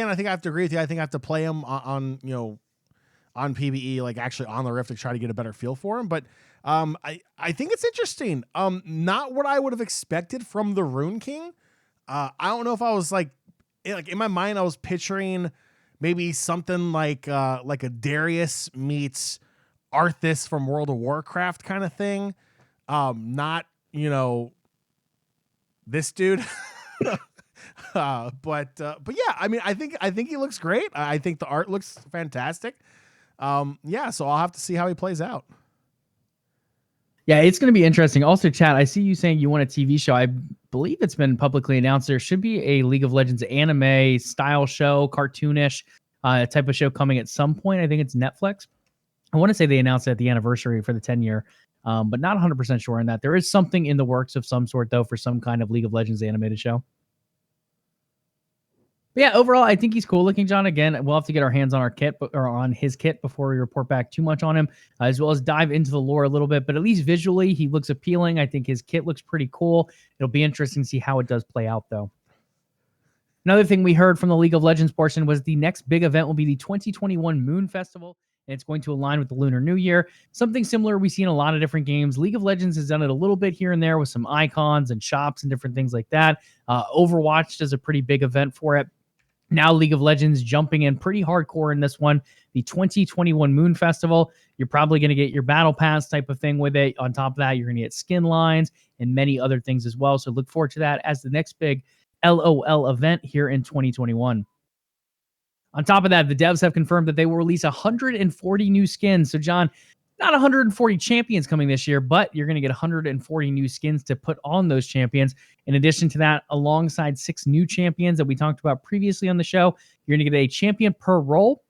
I think I have to agree with you. I think I have to play him on PvE, like actually on the Rift, to try to get a better feel for him. But I think it's interesting. Not what I would have expected from the Rune King. I don't know if I was like in my mind, I was picturing maybe something like a Darius meets Arthas from World of Warcraft kind of thing. Not, this dude. But yeah, I mean, I think he looks great. I think the art looks fantastic. Yeah, so I'll have to see how he plays out. Yeah, it's going to be interesting. Also, chat, I see you saying you want a TV show. I believe it's been publicly announced there should be a League of Legends anime style show, cartoonish type of show coming at some point. I think it's Netflix. I want to say they announced it at the anniversary for the 10-year, but not 100% sure on that. There is something in the works of some sort, though, for some kind of League of Legends animated show. But yeah, overall, I think he's cool looking, John. Again, we'll have to get our hands on our kit or on his kit before we report back too much on him, as well as dive into the lore a little bit. But at least visually, he looks appealing. I think his kit looks pretty cool. It'll be interesting to see how it does play out, though. Another thing we heard from the League of Legends portion was the next big event will be the 2021 Moon Festival, and it's going to align with the Lunar New Year. Something similar we see in a lot of different games. League of Legends has done it a little bit here and there with some icons and shops and different things like that. Overwatch does a pretty big event for it. Now League of Legends jumping in pretty hardcore in this one. The 2021 Moon Festival, you're probably going to get your battle pass type of thing with it. On top of that, you're going to get skin lines and many other things as well. So look forward to that as the next big LOL event here in 2021. On top of that, the devs have confirmed that they will release 140 new skins. So John, not 140 champions coming this year, but you're going to get 140 new skins to put on those champions. In addition to that, alongside 6 new champions that we talked about previously on the show, you're going to get a champion per role,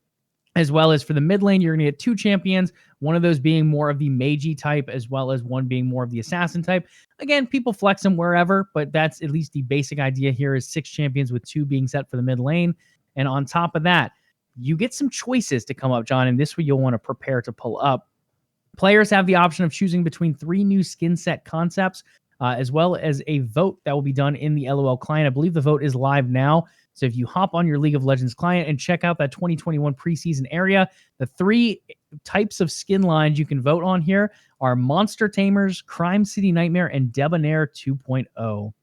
as well as for the mid lane, you're going to get 2 champions, one of those being more of the magey type, as well as one being more of the assassin type. Again, people flex them wherever, but that's at least the basic idea here is 6 champions with 2 being set for the mid lane. And on top of that, you get some choices to come up, John, and this way you'll want to prepare to pull up. Players have the option of choosing between 3 new skin set concepts, as well as a vote that will be done in the LOL client. I believe the vote is live now. So if you hop on your League of Legends client and check out that 2021 preseason area, the 3 types of skin lines you can vote on here are Monster Tamers, Crime City Nightmare, and Debonair 2.0.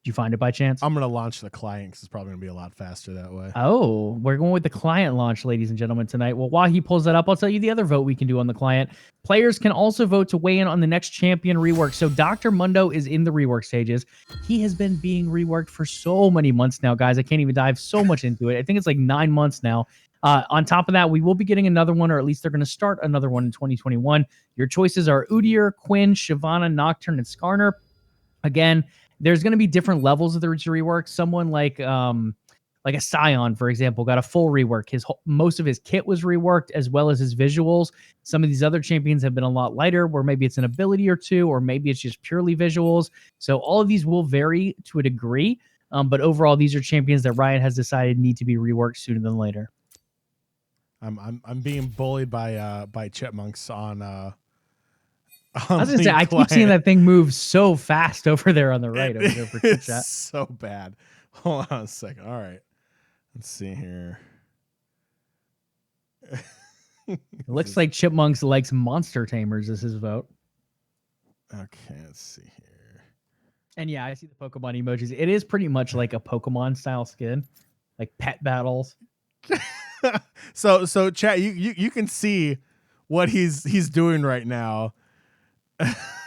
Did you find it by chance? I'm going to launch the client because it's probably going to be a lot faster that way. Oh, we're going with the client launch, ladies and gentlemen, tonight. Well, while he pulls that up, I'll tell you the other vote we can do on the client. Players can also vote to weigh in on the next champion rework. So Dr. Mundo is in the rework stages. He has been being reworked for so many months now, guys. I can't even dive so much into it. I think it's like 9 months now. On top of that, we will be getting another one, or at least they're going to start another one in 2021. Your choices are Udyr, Quinn, Shyvana, Nocturne, and Skarner. Again, there's going to be different levels of the rework. Someone like a Scion, for example, got a full rework. Most of his kit was reworked, as well as his visuals. Some of these other champions have been a lot lighter, where maybe it's an ability or 2, or maybe it's just purely visuals. So all of these will vary to a degree, but overall, these are champions that Riot has decided need to be reworked sooner than later. I'm being bullied by chipmunks on. I was gonna say, I keep seeing that thing move so fast over there on the right. Over there for it's chat. So bad. Hold on a second. All right, let's see here. It looks like Chipmunks likes Monster Tamers as his vote. Okay, let's see here. And yeah, I see the Pokemon emojis. It is pretty much like a Pokemon style skin, like pet battles. So chat, you can see what he's doing right now.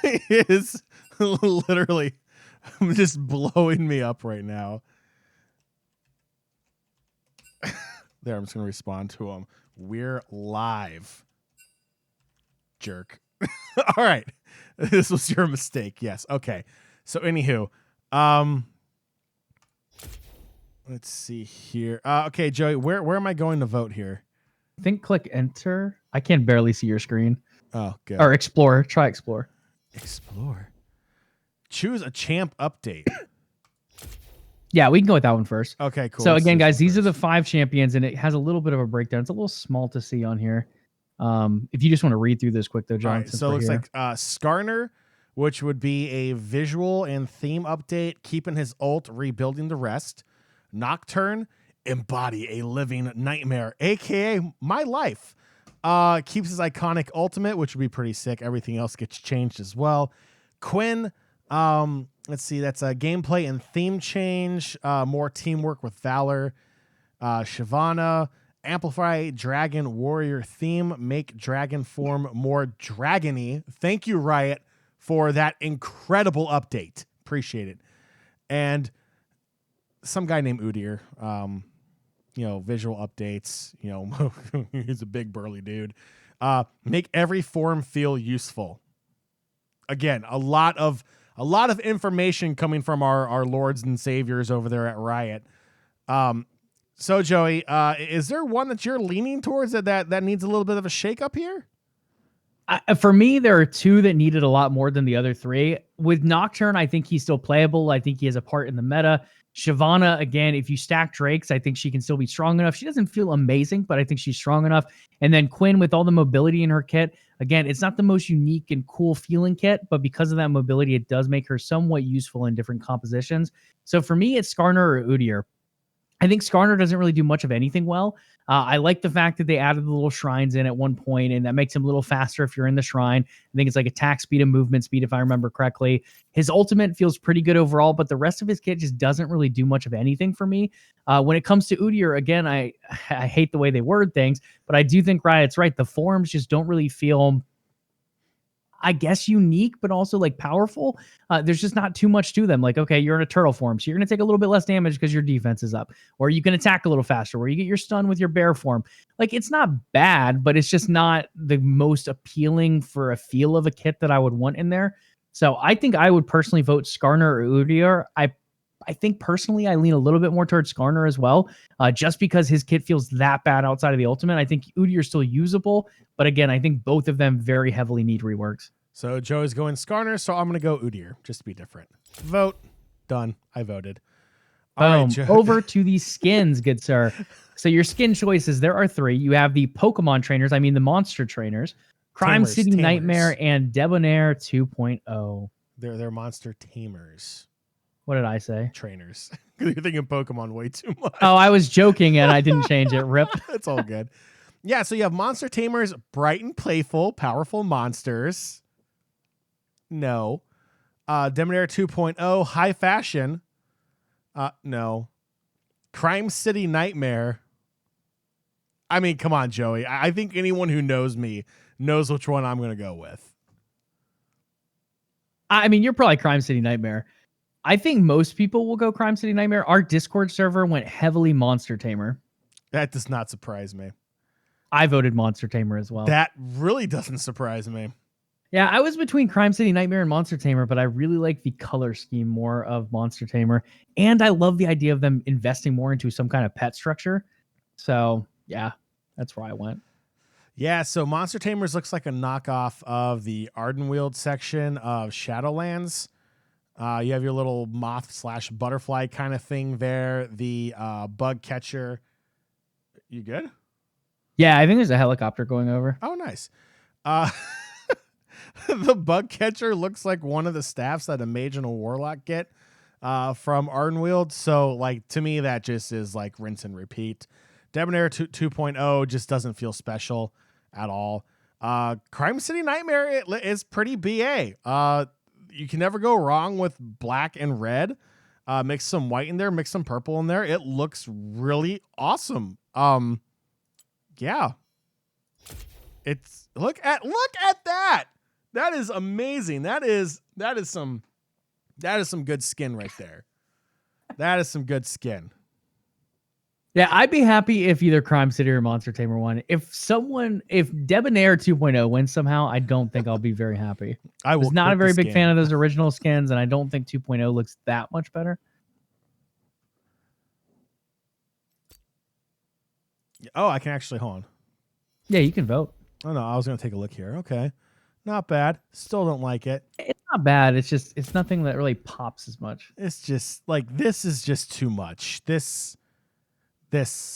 It is literally just blowing me up right now. There, I'm just gonna respond to him. We're live, jerk. All right, this was your mistake. Yes. Okay. So anywho, let's see here. Okay, Joey, where am I going to vote here? I think click enter. I can barely see your screen. Oh, good. Or explore. Try explore. Explore. Choose a champ update. Yeah, we can go with that one first. Okay, cool. So Let's again, do this guys, one these are first. the 5 champions, and it has a little bit of a breakdown. It's a little small to see on here. If you just want to read through this quick, though, John, All right, since so it we're looks here. like Skarner, which would be a visual and theme update, keeping his ult, rebuilding the rest. Nocturne, embody a living nightmare, aka my life. Keeps his iconic ultimate, which would be pretty sick. Everything else gets changed as well. Quinn, let's see, that's a gameplay and theme change, more teamwork with Valor. Shyvana, amplify dragon warrior theme, make dragon form more dragony. Thank you, Riot, for that incredible update. Appreciate it. And some guy named Udyr, visual updates, he's a big burly dude. Make every form feel useful. Again, a lot of information coming from our lords and saviors over there at Riot. So Joey, is there one that you're leaning towards that needs a little bit of a shakeup here? For me, there are 2 that needed a lot more than the other 3. With Nocturne, I think he's still playable. I think he has a part in the meta. Shyvana, again, if you stack Drakes, I think she can still be strong enough. She doesn't feel amazing, but I think she's strong enough. And then Quinn, with all the mobility in her kit, again, it's not the most unique and cool feeling kit, but because of that mobility, it does make her somewhat useful in different compositions. So for me, it's Skarner or Udyr. I think Skarner doesn't really do much of anything well. I like the fact that they added the little shrines in at one point, and that makes him a little faster if you're in the shrine. I think it's like attack speed and movement speed, if I remember correctly. His ultimate feels pretty good overall, but the rest of his kit just doesn't really do much of anything for me. When it comes to Udyr, again, I hate the way they word things, but I do think Riot's right. The forms just don't really feel, I guess, unique, but also like powerful. There's just not too much to them. Like, okay, you're in a turtle form, so you're going to take a little bit less damage because your defense is up, or you can attack a little faster, or you get your stun with your bear form. Like, it's not bad, but it's just not the most appealing for a feel of a kit that I would want in there. So I think I would personally vote Skarner or Udyr. I think personally I lean a little bit more towards Skarner as well, just because his kit feels that bad outside of the ultimate. I think Udyr's still usable, but again, I think both of them very heavily need reworks. So Joe's going Skarner, so I'm going to go Udyr, just to be different. Vote. Done. I voted. All right, Joe. Over to the skins, good sir. So your skin choices, there are 3. You have the Pokemon trainers, the monster trainers, Crime City Tamers. Nightmare, and Debonair 2.0. They're monster tamers. What did I say? Trainers. You're thinking Pokemon way too much. Oh, I was joking and I didn't change it. Rip. It's all good. Yeah, so you have monster tamers, bright and playful, powerful monsters. No. Debonair 2.0, high fashion. No. Crime City Nightmare. I mean, come on, Joey. I think anyone who knows me knows which one I'm going to go with. I mean, you're probably Crime City Nightmare. I think most people will go Crime City Nightmare. Our Discord server went heavily Monster Tamer. That does not surprise me. I voted Monster Tamer as well. That really doesn't surprise me. Yeah, I was between Crime City Nightmare and Monster Tamer, but I really like the color scheme more of Monster Tamer. And I love the idea of them investing more into some kind of pet structure. So, yeah, that's where I went. Yeah, so Monster Tamers looks like a knockoff of the Ardenweald section of Shadowlands. You have your little moth/butterfly kind of thing there. The bug catcher. You good? Yeah, I think there's a helicopter going over. Oh, nice. The bug catcher looks like one of the staffs that a mage and a warlock get from Ardenweald. So, like, to me, that just is like rinse and repeat. Debonair 2.0 just doesn't feel special at all. Crime City Nightmare is pretty BA. You can never go wrong with black and red. Mix some white in there, mix some purple in there. It looks really awesome. Yeah. It's look at that. That is amazing. That is some good skin right there. That is some good skin. Yeah, I'd be happy if either Crime City or Monster Tamer won. If Debonair 2.0 wins somehow, I don't think I'll be very happy. I was not a very big fan of those original skins, and I don't think 2.0 looks that much better. Oh, I can actually hold on. Yeah, you can vote. Oh no, I was gonna take a look here. Okay. not bad. Still don't like it. It's not bad. It's nothing that really pops as much. It's just like this is just too much. This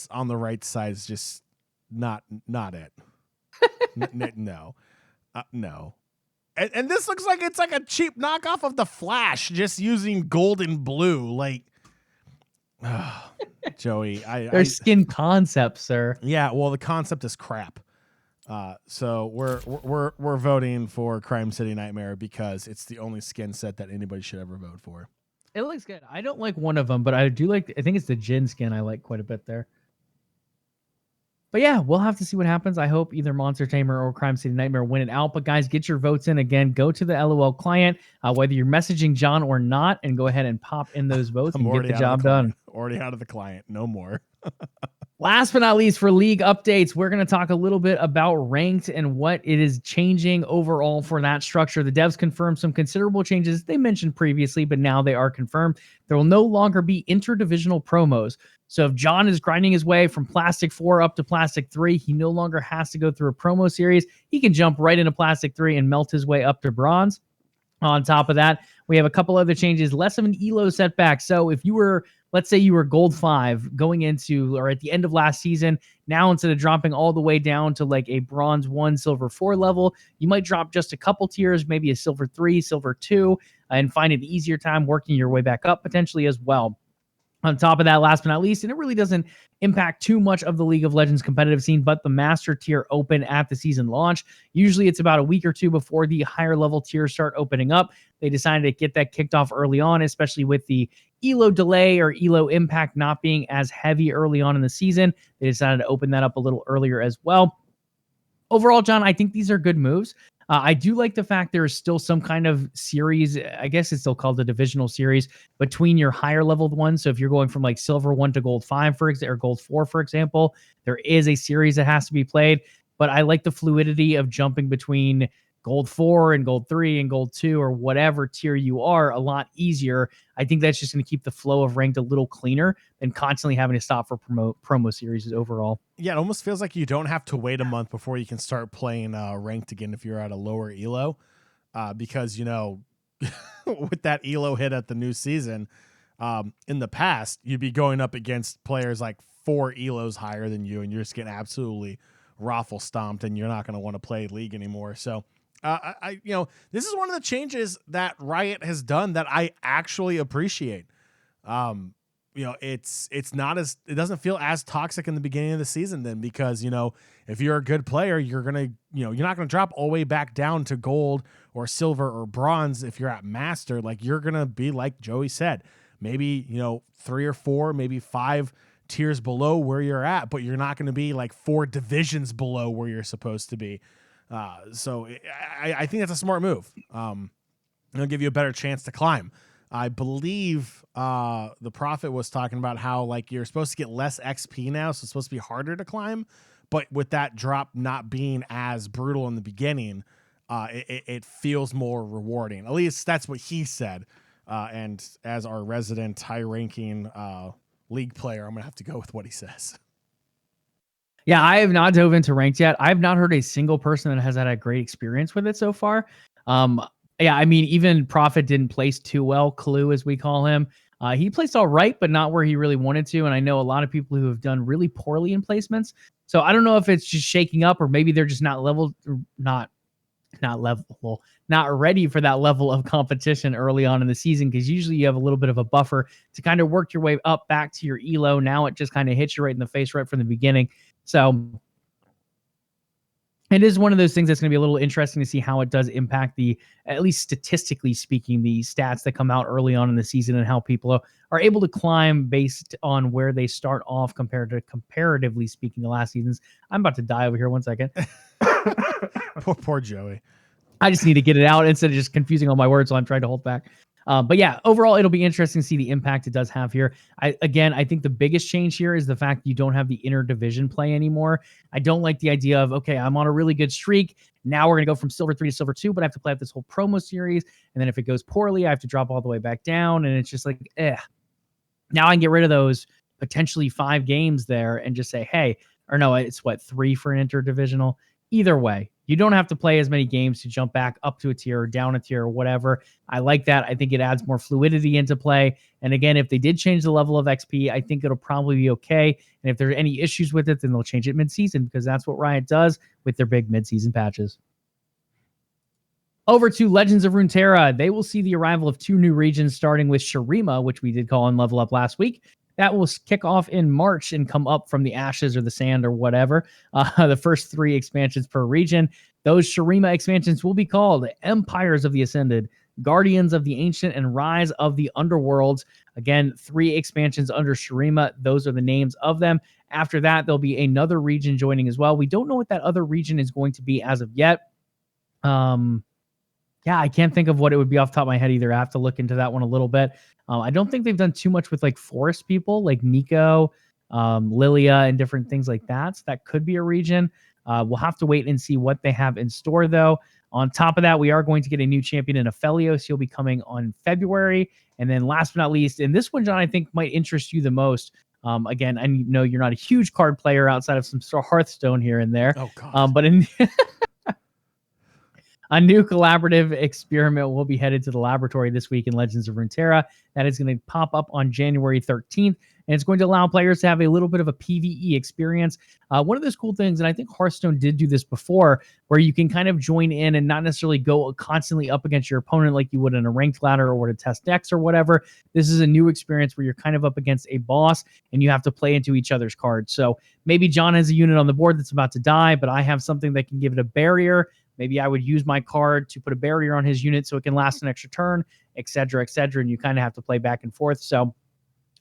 on the right side is just not it. No, no. And this looks like it's like a cheap knockoff of the Flash, just using gold and blue. Like, Joey, They're skin concepts, sir. Yeah, well, the concept is crap. So we're voting for Crime City Nightmare because it's the only skin set that anybody should ever vote for. It looks good. I don't like one of them, but I do like. I think it's the Jin skin. I like quite a bit there. But yeah, we'll have to see what happens. I hope either Monster Tamer or Crime City Nightmare win it out. But guys, get your votes in. Again, go to the LOL client, whether you're messaging John or not, and go ahead and pop in those votes and get the job done. Already out of the client. No more. Last but not least, for league updates, we're going to talk a little bit about ranked and what it is changing overall for that structure. The devs confirmed some considerable changes they mentioned previously, but now they are confirmed. There will no longer be interdivisional promos. So if John is grinding his way from Plastic 4 up to Plastic 3, he no longer has to go through a promo series. He can jump right into Plastic 3 and melt his way up to Bronze. On top of that, we have a couple other changes, less of an elo setback. So if you were, let's say you were Gold 5 going into or at the end of last season, now instead of dropping all the way down to like a Bronze 1, Silver 4 level, you might drop just a couple tiers, maybe a Silver 3, Silver 2, and find an easier time working your way back up potentially as well. On top of that, last but not least, and it really doesn't impact too much of the League of Legends competitive scene, but the Master tier open at the season launch. Usually it's about a week or two before the higher level tiers start opening up. They decided to get that kicked off early on, especially with the ELO delay or ELO impact not being as heavy early on in the season. They decided to open that up a little earlier as well. Overall, John, I think these are good moves. I do like the fact there is still some kind of series, I guess it's still called a divisional series, between your higher leveled ones. So if you're going from like Silver 1 to Gold 5, for example, or Gold 4, for example, there is a series that has to be played. But I like the fluidity of jumping between Gold 4 and Gold 3 and Gold 2 or whatever tier you are a lot easier. I think that's just going to keep the flow of ranked a little cleaner than constantly having to stop for promo series overall. Yeah, it almost feels like you don't have to wait a month before you can start playing ranked again if you're at a lower elo, because, you know, with that elo hit at the new season, in the past, you'd be going up against players like 4 elos higher than you, and you're just getting absolutely raffle stomped, and you're not going to want to play League anymore. So, you know, this is one of the changes that Riot has done that I actually appreciate. You know, it's not as, it doesn't feel as toxic in the beginning of the season then, because, you know, if you're a good player, you're going to, you know, you're not going to drop all the way back down to gold or silver or bronze. If you're at master, like, you're going to be, like Joey said, maybe, you know, 3 or 4, maybe 5 tiers below where you're at, but you're not going to be like 4 divisions below where you're supposed to be. So I think that's a smart move. It'll give you a better chance to climb. I believe the Prophet was talking about how, like, you're supposed to get less XP now, so it's supposed to be harder to climb. But with that drop not being as brutal in the beginning, it feels more rewarding. At least that's what he said. And as our resident high-ranking League player, I'm going to have to go with what he says. Yeah, I have not dove into ranked yet. I've not heard a single person that has had a great experience with it so far. Yeah, I mean, even Prophet didn't place too well. Clue, as we call him, he placed all right, but not where he really wanted to. And I know a lot of people who have done really poorly in placements. So I don't know if it's just shaking up, or maybe they're just not ready for that level of competition early on in the season, because usually you have a little bit of a buffer to kind of work your way up back to your elo. Now it just kind of hits you right in the face right from the beginning. So it is one of those things that's going to be a little interesting to see how it does impact the, at least statistically speaking, the stats that come out early on in the season, and how people are able to climb based on where they start off compared to, comparatively speaking, the last seasons. I'm about to die over here. 1 second. Poor Joey. I just need to get it out instead of just confusing all my words, so I'm trying to hold back. But yeah, overall, it'll be interesting to see the impact it does have here. I think the biggest change here is the fact you don't have the inter-division play anymore. I don't like the idea of, okay, I'm on a really good streak. Now we're going to go from Silver 3 to Silver 2, but I have to play out this whole promo series. And then if it goes poorly, I have to drop all the way back down. And it's just like, Now I can get rid of those potentially 5 games there and just say, hey, or no, it's what, 3 for an interdivisional? Either way, You don't have to play as many games to jump back up to a tier or down a tier or whatever. I like that. I think it adds more fluidity into play. And again, if they did change the level of XP, I think it'll probably be okay. And if there are any issues with it, then they'll change it mid-season, because that's what Riot does with their big mid-season patches. Over to Legends of Runeterra. They will see the arrival of 2 new regions, starting with Shurima, which we did call on LvLUp last week. That will kick off in March and come up from the ashes or the sand or whatever. The first 3 expansions per region. Those Shurima expansions will be called Empires of the Ascended, Guardians of the Ancient, and Rise of the Underworlds. Again, 3 expansions under Shurima. Those are the names of them. After that, there'll be another region joining as well. We don't know what that other region is going to be as of yet. Yeah, I can't think of what it would be off the top of my head either. I have to look into that one a little bit. I don't think they've done too much with like forest people like Nico, Lilia, and different things like that. So that could be a region. We'll have to wait and see what they have in store, though. On top of that, we are going to get a new champion in Aphelios. He'll be coming on February. And then last but not least, and this one, John, I think might interest you the most. Again, I know you're not a huge card player outside of some Hearthstone here and there. Oh, God. But in a new collaborative experiment will be headed to the laboratory this week in Legends of Runeterra. That is going to pop up on January 13th, and it's going to allow players to have a little bit of a PvE experience. One of those cool things, and I think Hearthstone did do this before, where you can kind of join in and not necessarily go constantly up against your opponent like you would in a ranked ladder or to test decks or whatever. This is a new experience where you're kind of up against a boss and you have to play into each other's cards. So maybe John has a unit on the board that's about to die, but I have something that can give it a barrier. Maybe I would use my card to put a barrier on his unit so it can last an extra turn, et cetera, and you kind of have to play back and forth. So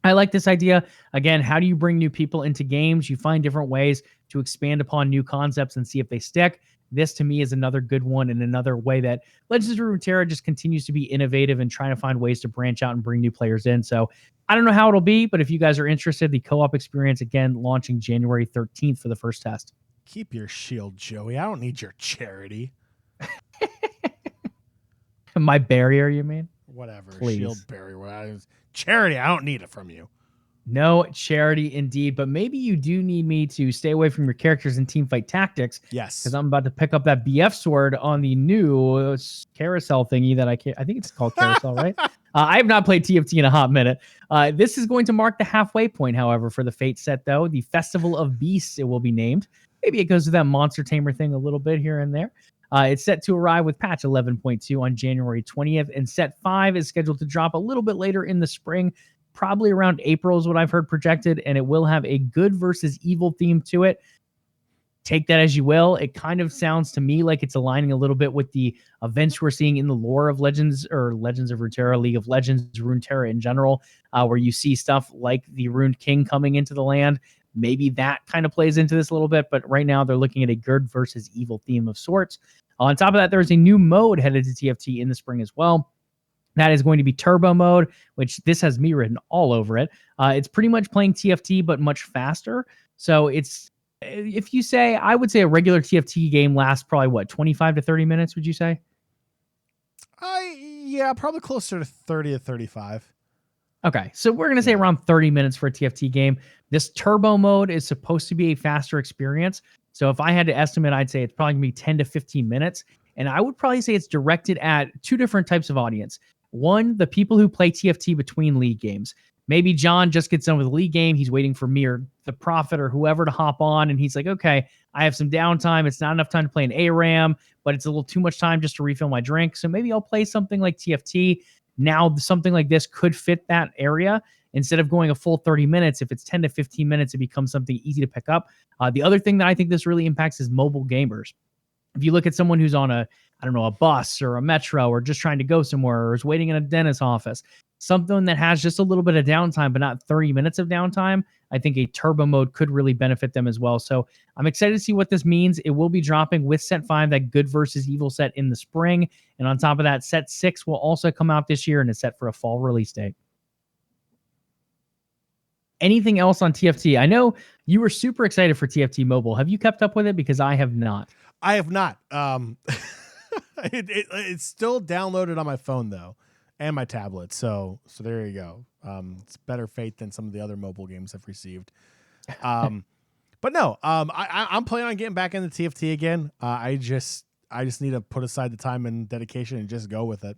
I like this idea. Again, how do you bring new people into games? You find different ways to expand upon new concepts and see if they stick. This, to me, is another good one and another way that Legends of Runeterra just continues to be innovative and trying to find ways to branch out and bring new players in. So I don't know how it'll be, but if you guys are interested, the co-op experience, again, launching January 13th for the first test. Keep your shield, Joey. I don't need your charity. My barrier, you mean? Whatever. Please. Shield barrier. Charity, I don't need it from you. No charity indeed, but maybe you do need me to stay away from your characters in teamfight tactics. Yes. Because I'm about to pick up that BF sword on the new carousel thingy that I think it's called carousel, right? I have not played TFT in a hot minute. This is going to mark the halfway point, however, for the Fate set, though. The Festival of Beasts, it will be named. Maybe it goes to that Monster Tamer thing a little bit here and there. It's set to arrive with patch 11.2 on January 20th, and set 5 is scheduled to drop a little bit later in the spring, probably around April is what I've heard projected, and it will have a good versus evil theme to it. Take that as you will. It kind of sounds to me like it's aligning a little bit with the events we're seeing in the lore of Legends or Legends of Runeterra, League of Legends, Runeterra in general, where you see stuff like the Runed King coming into the land. Maybe that kind of plays into this a little bit, but right now they're looking at a good versus evil theme of sorts. On top of that, there's a new mode headed to TFT in the spring as well. That is going to be turbo mode, which this has me written all over it. It's pretty much playing TFT, but much faster. So it's, if you say, I would say a regular TFT game lasts probably what, 25 to 30 minutes, would you say? Yeah, probably closer to 30 to 35. Okay, so we're going to say around 30 minutes for a TFT game. This turbo mode is supposed to be a faster experience. So if I had to estimate, I'd say it's probably going to be 10 to 15 minutes. And I would probably say it's directed at 2 different types of audience. One, the people who play TFT between league games. Maybe John just gets done with a league game. He's waiting for me or the Prophet or whoever to hop on. And he's like, okay, I have some downtime. It's not enough time to play an ARAM, but it's a little too much time just to refill my drink. So maybe I'll play something like TFT. Now, something like this could fit that area. Instead of going a full 30 minutes, if it's 10 to 15 minutes, it becomes something easy to pick up. The other thing that I think this really impacts is mobile gamers. If you look at someone who's on a bus or a metro or just trying to go somewhere or is waiting in a dentist's office, something that has just a little bit of downtime, but not 30 minutes of downtime, I think a turbo mode could really benefit them as well. So I'm excited to see what this means. It will be dropping with set 5, that good versus evil set in the spring. And on top of that, set 6 will also come out this year and is set for a fall release date. Anything else on TFT? I know you were super excited for TFT Mobile. Have you kept up with it? Because I have not. I have not. It's still downloaded on my phone though, and my tablet. So there you go. It's better fate than some of the other mobile games I've received. But no, I'm planning on getting back into TFT again. I just need to put aside the time and dedication and just go with it.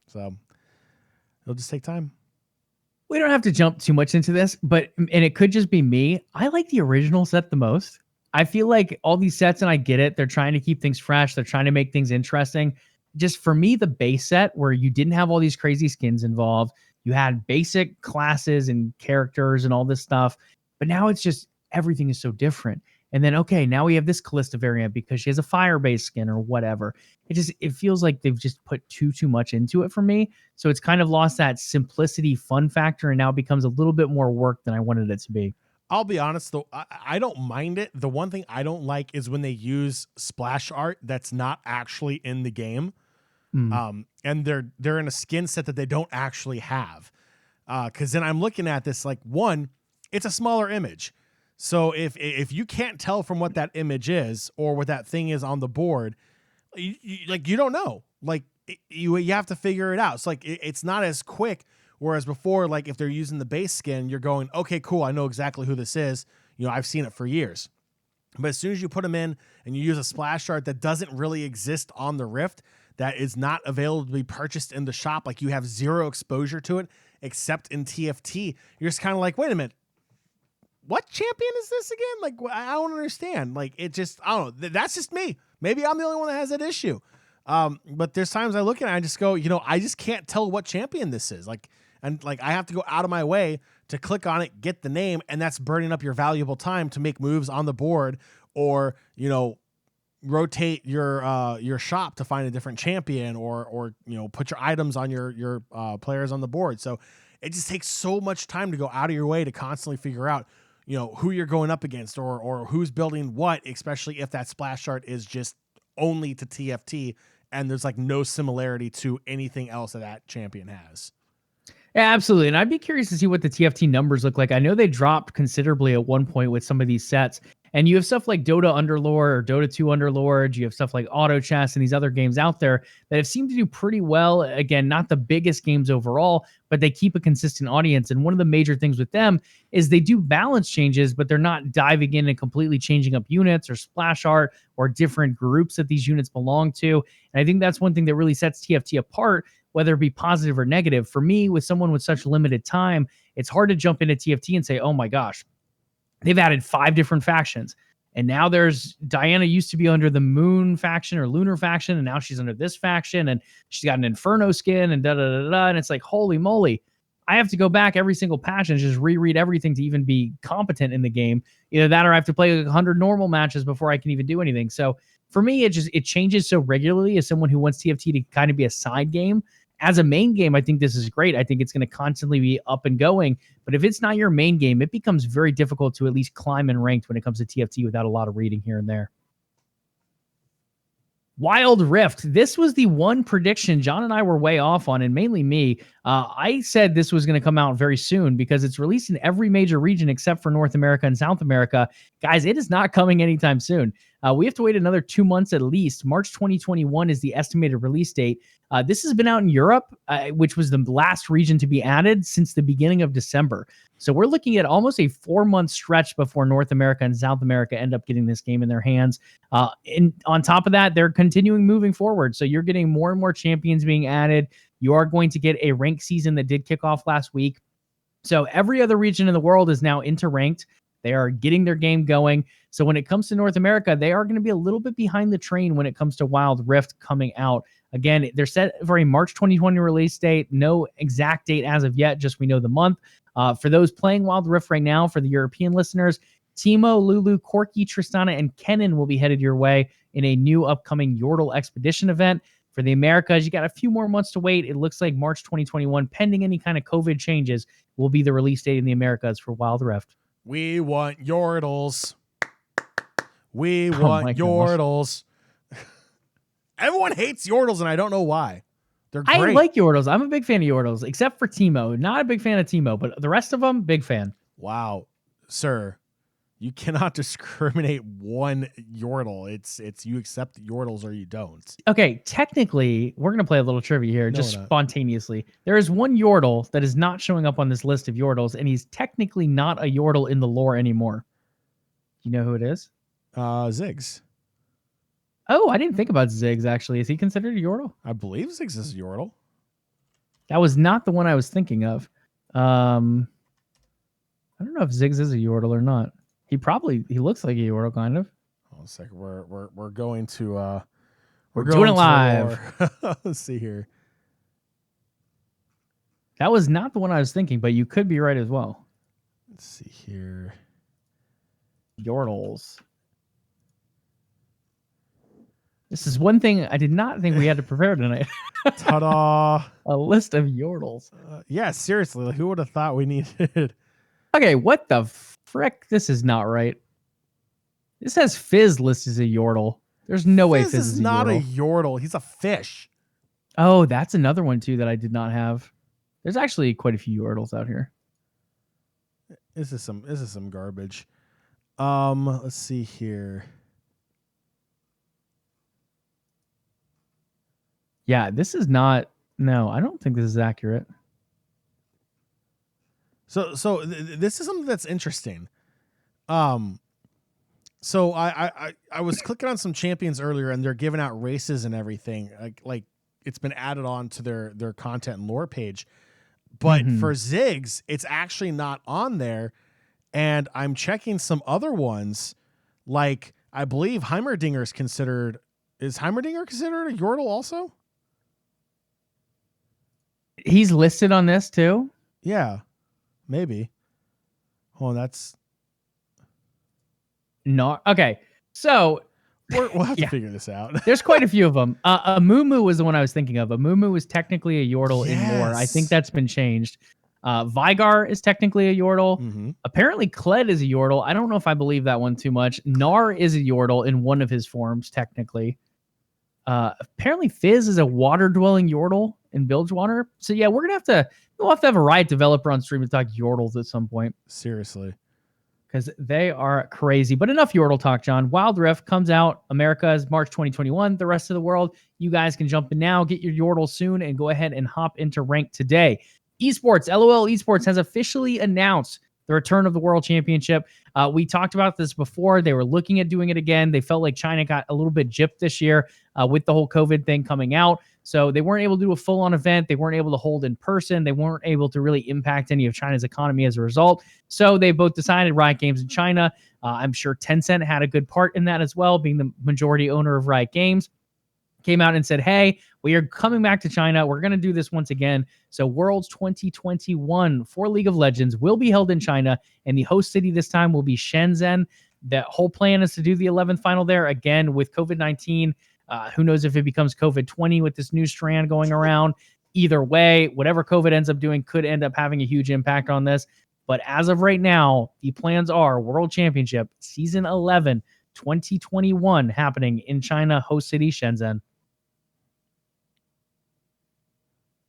So it'll just take time. We don't have to jump too much into this, but and it could just be me. I like the original set the most. I feel like all these sets, and I get it, they're trying to keep things fresh. They're trying to make things interesting. Just for me, the base set where you didn't have all these crazy skins involved, you had basic classes and characters and all this stuff, but now it's just everything is so different. And then, okay, now we have this Callista variant because she has a fire-based skin or whatever. It feels like they've just put too much into it for me. So it's kind of lost that simplicity fun factor and now becomes a little bit more work than I wanted it to be. I'll be honest though, I don't mind it. The one thing I don't like is when they use splash art that's not actually in the game. And they're in a skin set that they don't actually have. Cause then I'm looking at this like, one, it's a smaller image. So if you can't tell from what that image is or what that thing is on the board, you don't know. Like you have to figure it out. It's like it's not as quick. Whereas before, like if they're using the base skin, you're going, okay, cool. I know exactly who this is. You know, I've seen it for years. But as soon as you put them in and you use a splash art that doesn't really exist on the Rift, that is not available to be purchased in the shop, like you have zero exposure to it except in TFT, you're just kind of like, wait a minute. What champion is this again? Like, I don't understand. Like, it just, I don't know. That's just me. Maybe I'm the only one that has that issue. But there's times I look at it and I just go, you know, I just can't tell what champion this is. Like, and like, I have to go out of my way to click on it, get the name, and that's burning up your valuable time to make moves on the board or, you know, rotate your shop to find a different champion or, you know, put your items on your players on the board. So it just takes so much time to go out of your way to constantly figure out, you know, who you're going up against or who's building what, especially if that splash art is just only to TFT and there's like no similarity to anything else that champion has. Yeah, absolutely. And I'd be curious to see what the TFT numbers look like. I know they dropped considerably at one point with some of these sets. And you have stuff like Dota Underlord or Dota 2 Underlord. You have stuff like Auto Chess and these other games out there that have seemed to do pretty well. Again, not the biggest games overall, but they keep a consistent audience. And one of the major things with them is they do balance changes, but they're not diving in and completely changing up units or splash art or different groups that these units belong to. And I think that's one thing that really sets TFT apart, whether it be positive or negative. For me, with someone with such limited time, it's hard to jump into TFT and say, oh my gosh, they've added 5 different factions. And now there's Diana used to be under the Moon faction or Lunar faction, and now she's under this faction, and she's got an Inferno skin and da-da-da-da. And it's like, holy moly, I have to go back every single patch and just reread everything to even be competent in the game. Either that or I have to play 100 normal matches before I can even do anything. So for me, it changes so regularly as someone who wants TFT to kind of be a side game. As a main game, I think this is great. I think it's going to constantly be up and going. But if it's not your main game, it becomes very difficult to at least climb in ranked when it comes to TFT without a lot of reading here and there. Wild Rift. This was the one prediction John and I were way off on, and mainly me. I said this was going to come out very soon because it's released in every major region except for North America and South America. Guys, it is not coming anytime soon. We have to wait another 2 months at least. March 2021 is the estimated release date. This has been out in Europe, which was the last region to be added since the beginning of December. So we're looking at almost a 4-month stretch before North America and South America end up getting this game in their hands. And on top of that, they're continuing moving forward. So you're getting more and more champions being added. You are going to get a ranked season that did kick off last week. So every other region in the world is now into ranked. They are getting their game going. So when it comes to North America, they are going to be a little bit behind the train when it comes to Wild Rift coming out. Again, they're set for a March 2020 release date. No exact date as of yet, just we know the month. For those playing Wild Rift right now, for the European listeners, Timo, Lulu, Corki, Tristana, and Kennen will be headed your way in a new upcoming Yordle Expedition event. For the Americas, you got a few more months to wait. It looks like March 2021, pending any kind of COVID changes, will be the release date in the Americas for Wild Rift. We want Yordles. We want Yordles. Everyone hates Yordles, and I don't know why. They're great. I like Yordles. I'm a big fan of Yordles, except for Timo. Not a big fan of Timo, but the rest of them, big fan. Wow, sir. You cannot discriminate one Yordle. It's you accept Yordles or you don't. Okay, technically, we're going to play a little trivia here, just spontaneously. There is one Yordle that is not showing up on this list of Yordles, and he's technically not a Yordle in the lore anymore. You know who it is? Ziggs. Oh, I didn't think about Ziggs, actually. Is he considered a Yordle? I believe Ziggs is a Yordle. That was not the one I was thinking of. I don't know if Ziggs is a Yordle or not. He looks like a Yordle, kind of. Hold on a second. We're going to We're doing it to the live. lore. Let's see here. That was not the one I was thinking, but you could be right as well. Let's see here. Yordles. This is one thing I did not think we had to prepare tonight. Ta-da! A list of Yordles. Yeah, seriously. Like, who would have thought we needed? Okay, what the frick? This is not right. This has Fizz listed as a Yordle. There's no way Fizz is not a a Yordle. Yordle. He's a fish. Oh, that's another one too that I did not have. There's actually quite a few Yordles out here. This is some garbage. Let's see here. Yeah, this is not. No, I don't think this is accurate. So this is something that's interesting. So I was clicking on some champions earlier, and they're giving out races and everything. Like it's been added on to their content and lore page. But for Ziggs, it's actually not on there. And I'm checking some other ones. Like, I believe Heimerdinger is considered. Is Heimerdinger considered a Yordle also? He's listed on this too? Yeah, maybe. Oh, that's. No. Okay. So We'll have to figure this out. there's quite a few of them. A Moo was the one I was thinking of. A Moo is technically a Yordle in lore. I think that's been changed. Vigar is technically a Yordle. Apparently Kled is a Yordle. I don't know if I believe that one too much. Gnar is a Yordle in one of his forms, technically. Apparently Fizz is a water-dwelling Yordle in Bilgewater. So yeah, we'll have to have a Riot developer on stream to talk Yordles at some point. Seriously. Because they are crazy. But enough Yordle talk, John. Wild Rift comes out. America is March 2021. The rest of the world, you guys can jump in now, get your Yordle soon, and go ahead and hop into rank today. Esports, LOL Esports has officially announced the return of the World Championship. We talked about this before. They were looking at doing it again. They felt like China got a little bit gypped this year with the whole COVID thing coming out. So they weren't able to do a full-on event. They weren't able to hold in person. They weren't able to really impact any of China's economy as a result. So they both decided, Riot Games in China. I'm sure Tencent had a good part in that as well, being the majority owner of Riot Games. Came out and said, hey, we are coming back to China. We're going to do this once again. So Worlds 2021 for League of Legends will be held in China, and the host city this time will be Shenzhen. The whole plan is to do the 11th final there. Again, with COVID-19, who knows if it becomes COVID-20 with this new strand going around. Either way, whatever COVID ends up doing could end up having a huge impact on this. But as of right now, the plans are World Championship Season 11 2021 happening in China, host city Shenzhen.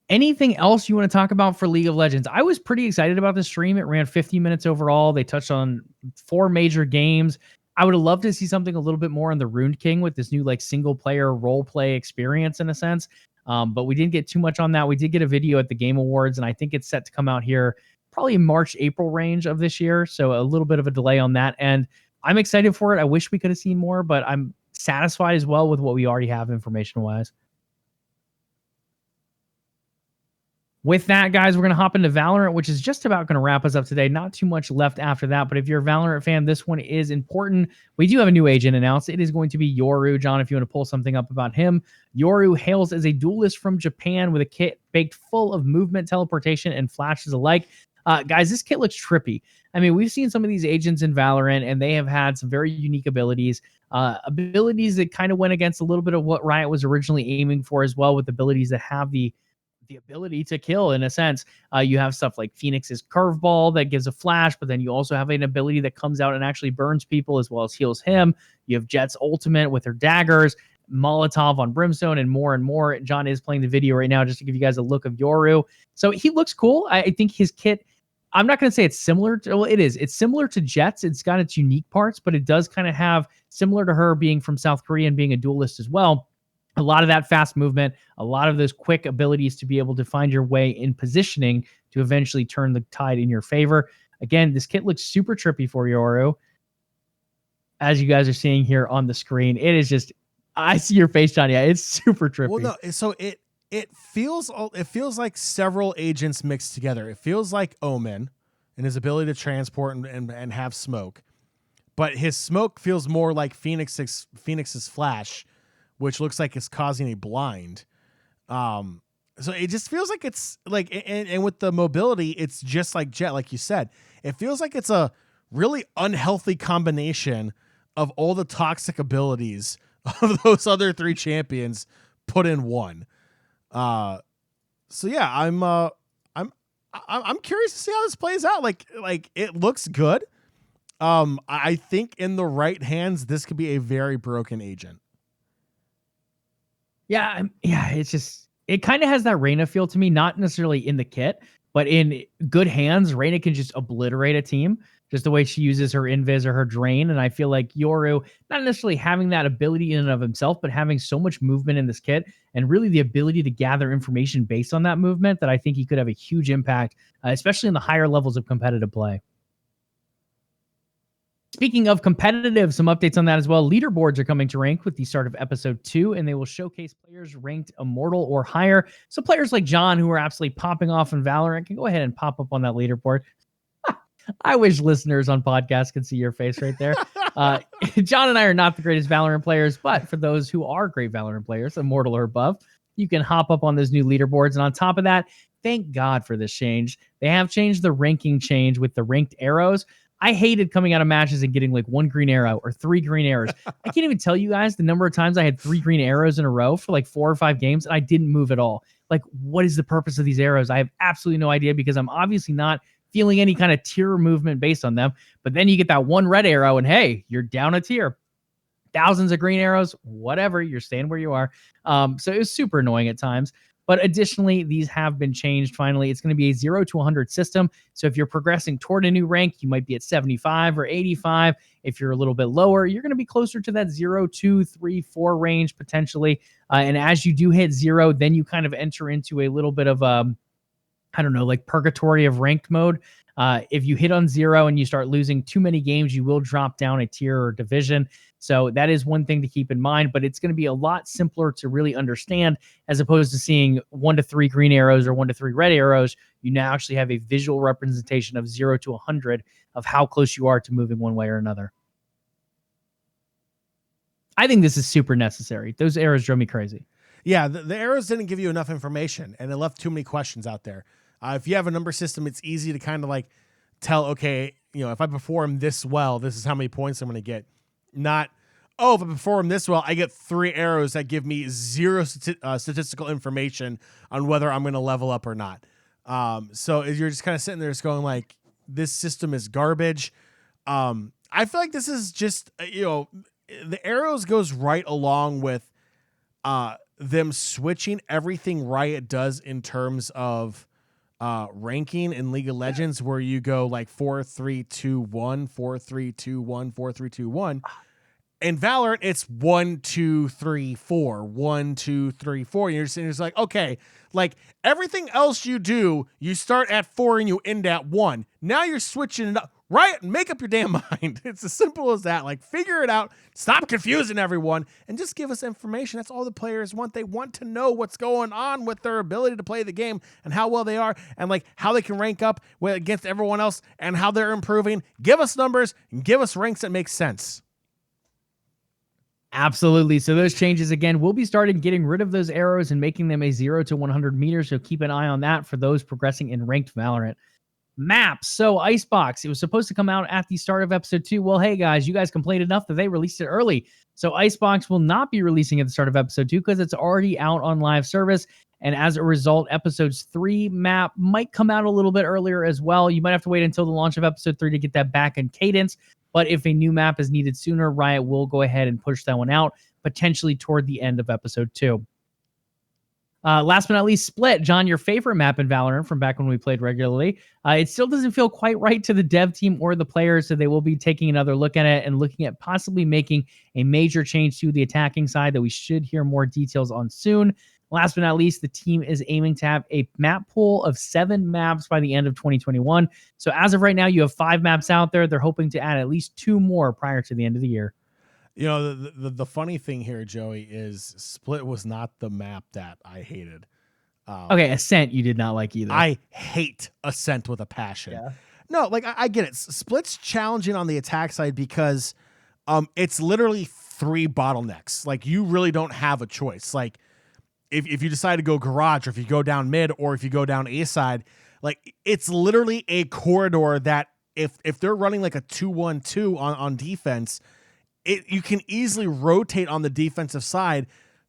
Anything else you want to talk about for League of Legends? I was pretty excited about the stream. It ran 50 minutes overall. They touched on 4 major games. I would have loved to see something a little bit more on the Rune King with this new like single player role play experience in a sense. But we didn't get too much on that. We did get a video at the Game Awards, and I think it's set to come out here probably March, April range of this year. So a little bit of a delay on that. And I'm excited for it. I wish we could have seen more, but I'm satisfied as well with what we already have information-wise. With that, guys, we're going to hop into Valorant, which is just about going to wrap us up today. Not too much left after that, but if you're a Valorant fan, this one is important. We do have a new agent announced. It is going to be Yoru. John, if you want to pull something up about him. Yoru hails as a duelist from Japan with a kit baked full of movement, teleportation, and flashes alike. Guys, this kit looks trippy. I mean, we've seen some of these agents in Valorant, and they have had some very unique abilities. Abilities that kind of went against a little bit of what Riot was originally aiming for as well, with abilities that have the ability to kill in a sense. You have stuff like Phoenix's curveball that gives a flash, but then you also have an ability that comes out and actually burns people as well as heals him. You have Jett's ultimate with her daggers, Molotov on Brimstone, and more and more. John is playing the video right now just to give you guys a look of Yoru. So he looks cool. I think his kit, I'm not going to say it's similar to, well, it is. It's similar to Jett's. It's got its unique parts, but it does kind of have, similar to her being from South Korea and being a duelist as well, a lot of that fast movement, a lot of those quick abilities to be able to find your way in positioning to eventually turn the tide in your favor. Again, this kit looks super trippy for Yoru. as you guys are seeing here on the screen. It is just, I see your face, John. Yeah, it's super trippy. Well, no, so it feels like several agents mixed together. It feels like Omen and his ability to transport and have smoke, but his smoke feels more like Phoenix's flash, which looks like it's causing a blind. So it just feels like it's like, and with the mobility, it's just like Jet, like you said. It feels like it's a really unhealthy combination of all the toxic abilities of those other three champions put in one. So yeah, I'm curious to see how this plays out. Like it looks good. I think in the right hands, this could be a very broken agent. Yeah, it's just, it kind of has that Reyna feel to me, not necessarily in the kit, but in good hands, Reyna can just obliterate a team, just the way she uses her invis or her drain. And I feel like Yoru, not necessarily having that ability in and of himself, but having so much movement in this kit and really the ability to gather information based on that movement, that I think he could have a huge impact, especially in the higher levels of competitive play. Speaking of competitive, some updates on that as well. Leaderboards are coming to rank with the start of episode 2, and they will showcase players ranked immortal or higher. So players like Jon, who are absolutely popping off in Valorant, can go ahead and pop up on that leaderboard. I wish listeners on podcasts could see your face right there. Jon and I are not the greatest Valorant players, but for those who are great Valorant players, immortal or above, you can hop up on those new leaderboards. And on top of that, thank God for this change. They have changed the ranking change with the ranked arrows. I hated coming out of matches and getting like 1 green arrow or 3 green arrows. I can't even tell you guys the number of times I had 3 green arrows in a row for like 4 or 5 games and I didn't move at all. Like, what is the purpose of these arrows? I have absolutely no idea, because I'm obviously not feeling any kind of tier movement based on them. But then you get that 1 red arrow and hey, you're down a tier. Thousands of green arrows, whatever, you're staying where you are. So it was super annoying at times. But additionally, these have been changed. Finally, it's going to be a 0 to 100 system. So if you're progressing toward a new rank, you might be at 75 or 85. If you're a little bit lower, you're going to be closer to that 0, 2, 3, 4 range potentially. And as you do hit 0, then you kind of enter into a little bit of, I don't know, like purgatory of ranked mode. If you hit on 0 and you start losing too many games, you will drop down a tier or division. So that is one thing to keep in mind, but it's going to be a lot simpler to really understand, as opposed to seeing 1 to 3 green arrows or 1 to 3 red arrows. You now actually have a visual representation of 0 to 100 of how close you are to moving one way or another. I think this is super necessary. Those arrows drove me crazy. Yeah, the arrows didn't give you enough information, and it left too many questions out there. If you have a number system, it's easy to kind of like tell, okay, you know, if I perform this well, this is how many points I'm going to get. Not, oh, if I perform this well, I get 3 arrows that give me 0 statistical information on whether I'm going to level up or not. So you're just kind of sitting there just going like, this system is garbage. I feel like this is just, you know, the arrows goes right along with them switching everything Riot does in terms of ranking in League of Legends, where you go like 4, 3, 2, 1, 4, 3, 2, 1, 4, 3, 2, 1. In Valorant, it's 1, 2, 3, 4, 1, 2, 3, 4. And you're sitting there like, okay, like everything else you do, you start at 4 and you end at 1. Now you're switching it up. Riot, make up your damn mind. It's as simple as that. Like, figure it out. Stop confusing everyone and just give us information. That's all the players want. They want to know what's going on with their ability to play the game and how well they are and like how they can rank up against everyone else and how they're improving. Give us numbers and give us ranks that make sense. Absolutely. So those changes, again, we'll be starting getting rid of those arrows and making them a 0 to 100 meters. So keep an eye on that for those progressing in ranked Valorant. Maps. So Icebox, it was supposed to come out at the start of episode 2. Well, hey guys, you guys complained enough that they released it early. So Icebox will not be releasing at the start of episode 2 because it's already out on live service. And as a result, episodes 3 map might come out a little bit earlier as well. You might have to wait until the launch of episode 3 to get that back in cadence. But if a new map is needed sooner, Riot will go ahead and push that one out, potentially toward the end of episode 2. Last but not least, Split. Jon, your favorite map in Valorant from back when we played regularly. It still doesn't feel quite right to the dev team or the players, so they will be taking another look at it and looking at possibly making a major change to the attacking side that we should hear more details on soon. Last but not least, the team is aiming to have a map pool of 7 maps by the end of 2021. So as of right now, you have 5 maps out there. They're hoping to add at least 2 more prior to the end of the year. You know, the funny thing here, Joey, is Split was not the map that I hated. Okay, Ascent you did not like either. I hate Ascent with a passion. Yeah. No, like I get it. Split's challenging on the attack side because it's literally 3 bottlenecks. Like you really don't have a choice. Like if you decide to go garage, or if you go down mid, or if you go down A side, like it's literally a corridor that if they're running like a 2-1-2 on defense, you can easily rotate on the defensive side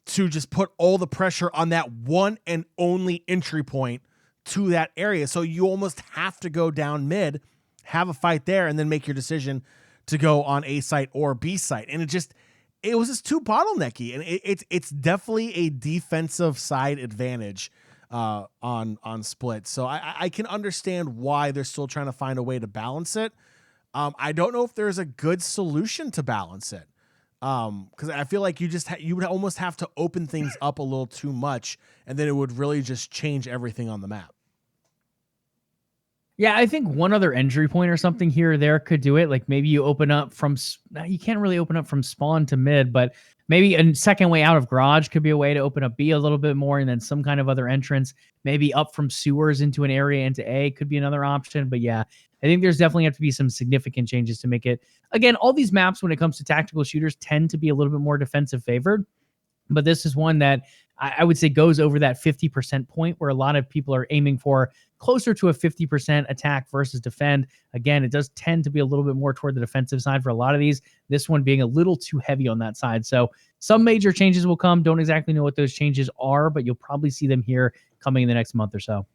to just put all the pressure on that one and only entry point to that area. So you almost have to go down mid, have a fight there, and then make your decision to go on A site or B site. And it was just too bottlenecky, and it's definitely a defensive side advantage on Split. So I can understand why they're still trying to find a way to balance it. I don't know if there's a good solution to balance it. Because I feel like you would almost have to open things up a little too much, and then it would really just change everything on the map. Yeah, I think one other entry point or something here or there could do it. Like maybe you open up from, you can't really open up from spawn to mid, but maybe a second way out of garage could be a way to open up B a little bit more, and then some kind of other entrance, maybe up from sewers into an area into A could be another option. But yeah, I think there's definitely have to be some significant changes to make it. Again, all these maps when it comes to tactical shooters tend to be a little bit more defensive favored, but this is one that I would say goes over that 50% point where a lot of people are aiming for closer to a 50% attack versus defend. Again, it does tend to be a little bit more toward the defensive side for a lot of these, this one being a little too heavy on that side. So some major changes will come. Don't exactly know what those changes are, but you'll probably see them here coming in the next month or so.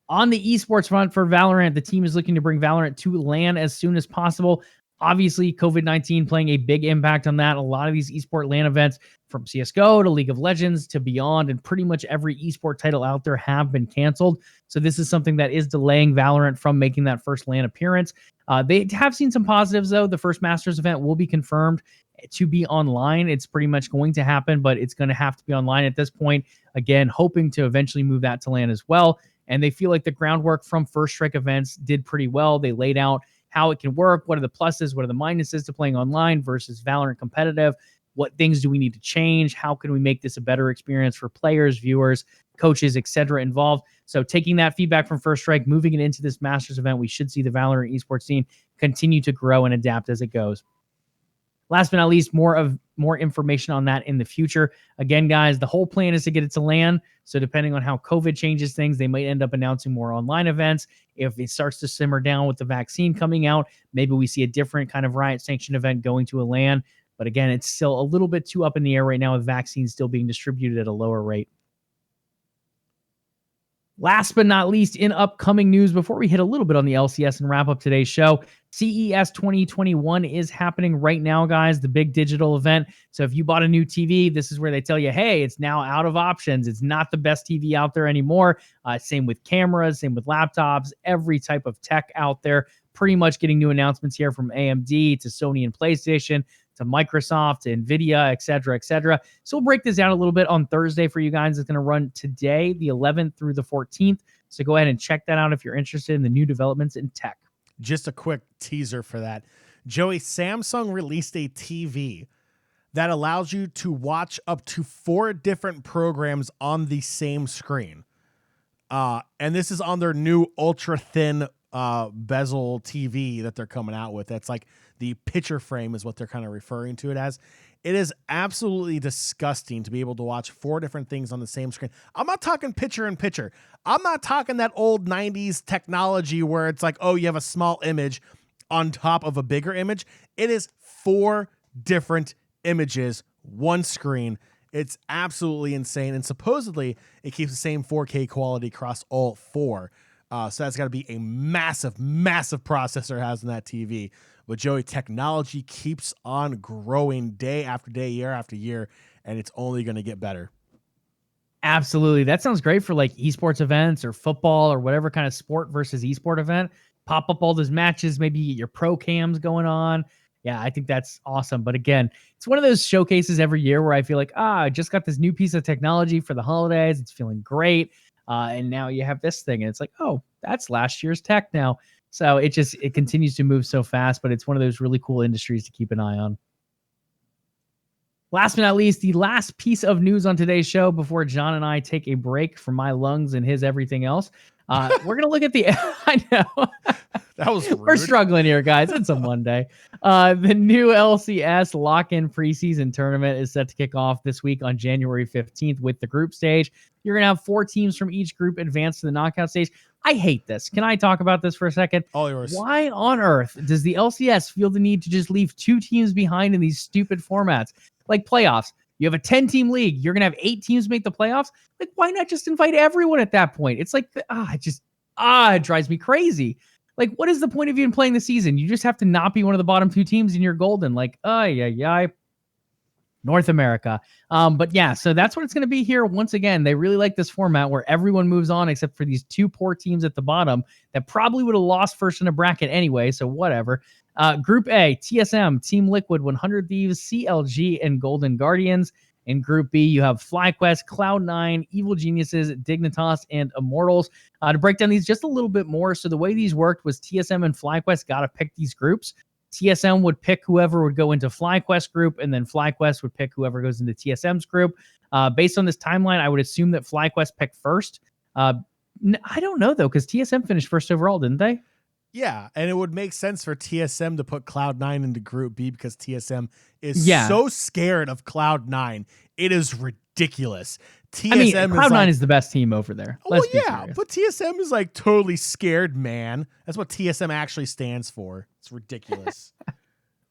On the esports front for Valorant, the team is looking to bring Valorant to LAN as soon as possible. Obviously, COVID-19 playing a big impact on that. A lot of these esport LAN events, from CSGO to League of Legends to beyond, and pretty much every esport title out there have been canceled. So this is something that is delaying Valorant from making that first LAN appearance. They have seen some positives, though. The first Masters event will be confirmed to be online. It's pretty much going to happen, but it's going to have to be online at this point. Again, hoping to eventually move that to LAN as well. And they feel like the groundwork from First Strike events did pretty well. They laid out how it can work, what are the pluses, what are the minuses to playing online versus Valorant competitive, what things do we need to change, how can we make this a better experience for players, viewers, coaches, etc. involved. So taking that feedback from First Strike, moving it into this Masters event, we should see the Valorant esports scene continue to grow and adapt as it goes. Last but not least, more information on that in the future. Again, guys, the whole plan is to get it to LAN. So depending on how COVID changes things, they might end up announcing more online events. If it starts to simmer down with the vaccine coming out, maybe we see a different kind of Riot sanctioned event going to a LAN. But again, it's still a little bit too up in the air right now with vaccines still being distributed at a lower rate. Last but not least, in upcoming news, before we hit a little bit on the LCS and wrap up today's show, CES 2021 is happening right now, guys, the big digital event. So if you bought a new TV, this is where they tell you, hey, it's now out of options. It's not the best TV out there anymore. Same with cameras, same with laptops, every type of tech out there. Pretty much getting new announcements here from AMD to Sony and PlayStation, to Microsoft, to NVIDIA, et cetera, et cetera. So we'll break this down a little bit on Thursday for you guys. It's going to run today, the 11th through the 14th. So go ahead and check that out if you're interested in the new developments in tech. Just a quick teaser for that. Joey, Samsung released a TV that allows you to watch up to 4 different programs on the same screen. And this is on their new ultra-thin bezel TV that they're coming out with. That's like the picture frame is what they're kind of referring to it as. It is absolutely disgusting to be able to watch 4 different things on the same screen. I'm not talking picture in picture. I'm not talking that old 90s technology where it's like, oh, you have a small image on top of a bigger image. It is 4 different images, one screen. It's absolutely insane. And supposedly it keeps the same 4K quality across all 4. So that's got to be a massive, massive processor has in that TV. But Joey, technology keeps on growing day after day, year after year, and it's only going to get better. Absolutely. That sounds great for like esports events or football or whatever kind of sport versus esport event. Pop up all those matches, maybe you get your pro cams going on. Yeah, I think that's awesome. But again, it's one of those showcases every year where I feel like, I just got this new piece of technology for the holidays. It's feeling great. And now you have this thing, and it's like, oh, that's last year's tech now. So it continues to move so fast, but it's one of those really cool industries to keep an eye on. Last but not least, the last piece of news on today's show before John and I take a break from my lungs and his everything else. We're going to look at the... I know. That was rude. We're struggling here, guys. It's a Monday. The new LCS lock-in preseason tournament is set to kick off this week on January 15th with the group stage. You're going to have 4 teams from each group advance to the knockout stage. I hate this. Can I talk about this for a second? All yours. Why on earth does the LCS feel the need to just leave 2 teams behind in these stupid formats? Like playoffs. You have a 10-team league. You're going to have 8 teams make the playoffs. Like, why not just invite everyone at that point? It's like, it drives me crazy. Like, what is the point of even playing the season? You just have to not be one of the bottom 2 teams and you're golden. Like, North America. But yeah, so that's what it's going to be here. Once again, they really like this format where everyone moves on except for these 2 poor teams at the bottom that probably would have lost first in a bracket anyway. So whatever. Group A, TSM, Team Liquid, 100 Thieves, CLG, and Golden Guardians. In Group B, you have FlyQuest, Cloud9, Evil Geniuses, Dignitas, and Immortals. To break down these just a little bit more, so the way these worked was TSM and FlyQuest got to pick these groups. TSM would pick whoever would go into FlyQuest group, and then FlyQuest would pick whoever goes into TSM's group. Based on this timeline, I would assume that FlyQuest picked first. I don't know, though, because TSM finished first overall, didn't they? Yeah, and it would make sense for TSM to put Cloud9 into Group B because TSM is so scared of Cloud9. It is ridiculous. Cloud9 is the best team over there. But TSM is like totally scared, man. That's what TSM actually stands for. It's ridiculous.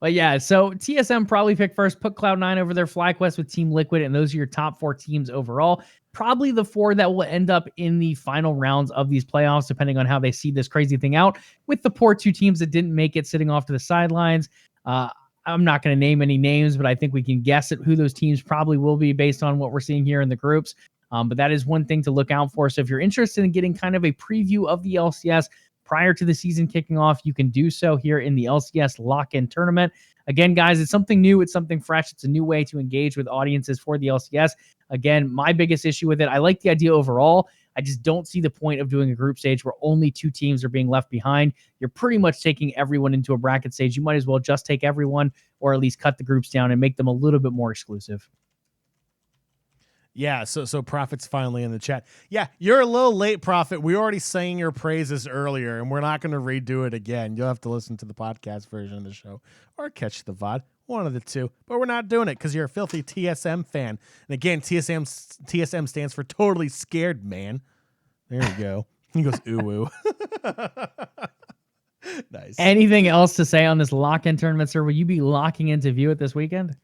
But yeah, so TSM probably picked first, put Cloud9 over there, FlyQuest with Team Liquid, and those are your top 4 teams overall. Probably the 4 that will end up in the final rounds of these playoffs, depending on how they see this crazy thing out, with the poor 2 teams that didn't make it sitting off to the sidelines. I'm not going to name any names, but I think we can guess at who those teams probably will be based on what we're seeing here in the groups. But that is one thing to look out for. So if you're interested in getting kind of a preview of the LCS prior to the season kicking off, you can do so here in the LCS lock-in tournament. Again, guys, it's something new. It's something fresh. It's a new way to engage with audiences for the LCS. Again, my biggest issue with it, I like the idea overall. I just don't see the point of doing a group stage where only 2 teams are being left behind. You're pretty much taking everyone into a bracket stage. You might as well just take everyone, or at least cut the groups down and make them a little bit more exclusive. Yeah, so Prophet's finally in the chat. Yeah, you're a little late, Prophet. We already sang your praises earlier, and we're not going to redo it again. You'll have to listen to the podcast version of the show or catch the VOD, one of the 2. But we're not doing it because you're a filthy TSM fan. And again, TSM stands for totally scared, man. There you go. He goes, ooh. Nice. Anything else to say on this lock-in tournament, sir? Will you be locking into view it this weekend?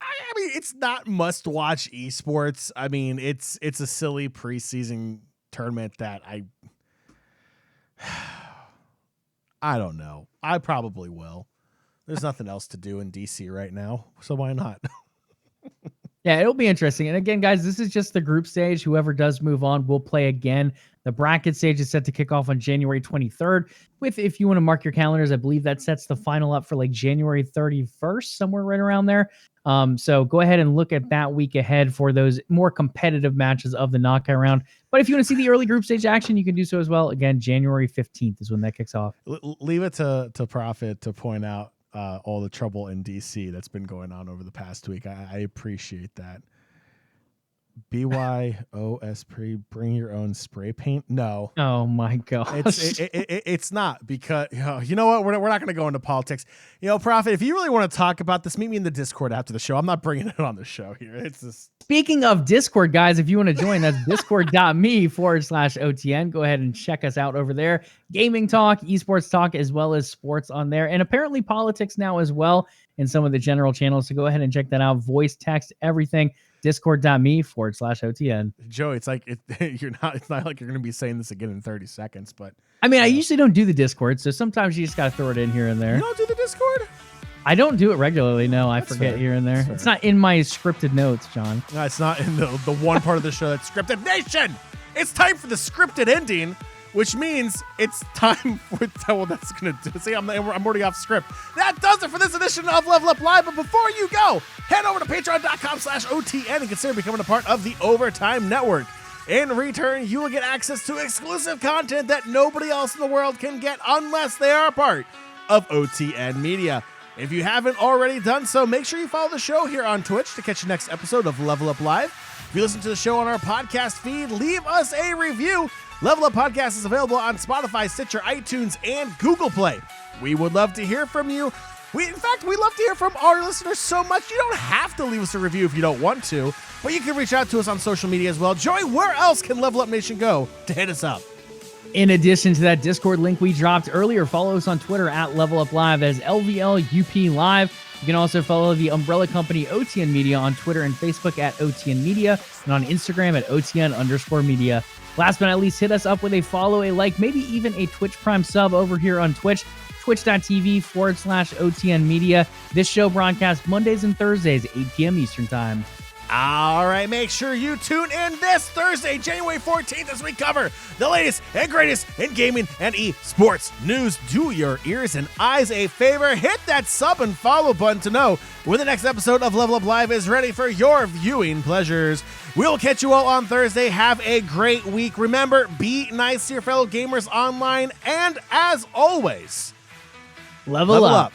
I mean, it's not must-watch esports. I mean, it's a silly preseason tournament that I don't know. I probably will. There's nothing else to do in DC right now, so why not? Yeah, it'll be interesting. And again, guys, this is just the group stage. Whoever does move on will play again. The bracket stage is set to kick off on January 23rd. If you want to mark your calendars, I believe that sets the final up for like January 31st, somewhere right around there. So go ahead and look at that week ahead for those more competitive matches of the knockout round. But if you want to see the early group stage action, you can do so as well. Again, January 15th is when that kicks off. Leave it to Prophet to point out all the trouble in DC that's been going on over the past week. I appreciate that. BYOSP, bring your own spray paint? No. Oh my god. It's not, because you know what? We're not going to go into politics. Prophet, if you really want to talk about this, meet me in the Discord after the show. I'm not bringing it on the show here. It's just. Speaking of Discord, guys, if you want to join, that's discord.me/OTN. Go ahead and check us out over there. Gaming talk, esports talk, as well as sports on there, and apparently politics now as well in some of the general channels. So go ahead and check that out. Voice, text, everything. Discord.me/OTN. Joey, it's like it's not like you're going to be saying this again in 30 seconds, but I mean, I usually don't do the Discord, so sometimes you just got to throw it in here and there. You don't do the Discord? I don't do it regularly. No, I forget fair. Here and there. It's not in my scripted notes, John. No, it's not in the one part of the show that's scripted. Nation, it's time for the scripted ending. which means it's time for, well, that's going to do, see, I'm already off script. That does it for this edition of LvLUp Live, but before you go, head over to patreon.com/OTN and consider becoming a part of the Overtime Network. In return, you will get access to exclusive content that nobody else in the world can get unless they are a part of OTN Media. If you haven't already done so, make sure you follow the show here on Twitch to catch the next episode of LvLUp Live. If you listen to the show on our podcast feed, leave us a review. LvLUp Podcast is available on Spotify, Stitcher, iTunes, and Google Play. We would love to hear from you. In fact, we love to hear from our listeners so much. You don't have to leave us a review if you don't want to, but you can reach out to us on social media as well. Joey, where else can LvLUp Nation go to hit us up? In addition to that Discord link we dropped earlier, follow us on Twitter at LvLUp Live. That is LvLUP Live. You can also follow the umbrella company OTN Media on Twitter and Facebook at OTN Media and on Instagram at OTN_media. Last but not least, hit us up with a follow, a like, maybe even a Twitch Prime sub over here on Twitch, twitch.tv/OTN Media. This show broadcasts Mondays and Thursdays, 8 p.m. Eastern Time. All right, make sure you tune in this Thursday, January 14th, as we cover the latest and greatest in gaming and esports news. Do your ears and eyes a favor. Hit that sub and follow button to know when the next episode of LvLUp Live is ready for your viewing pleasures. We'll catch you all on Thursday. Have a great week. Remember, be nice to your fellow gamers online. And as always, Level up.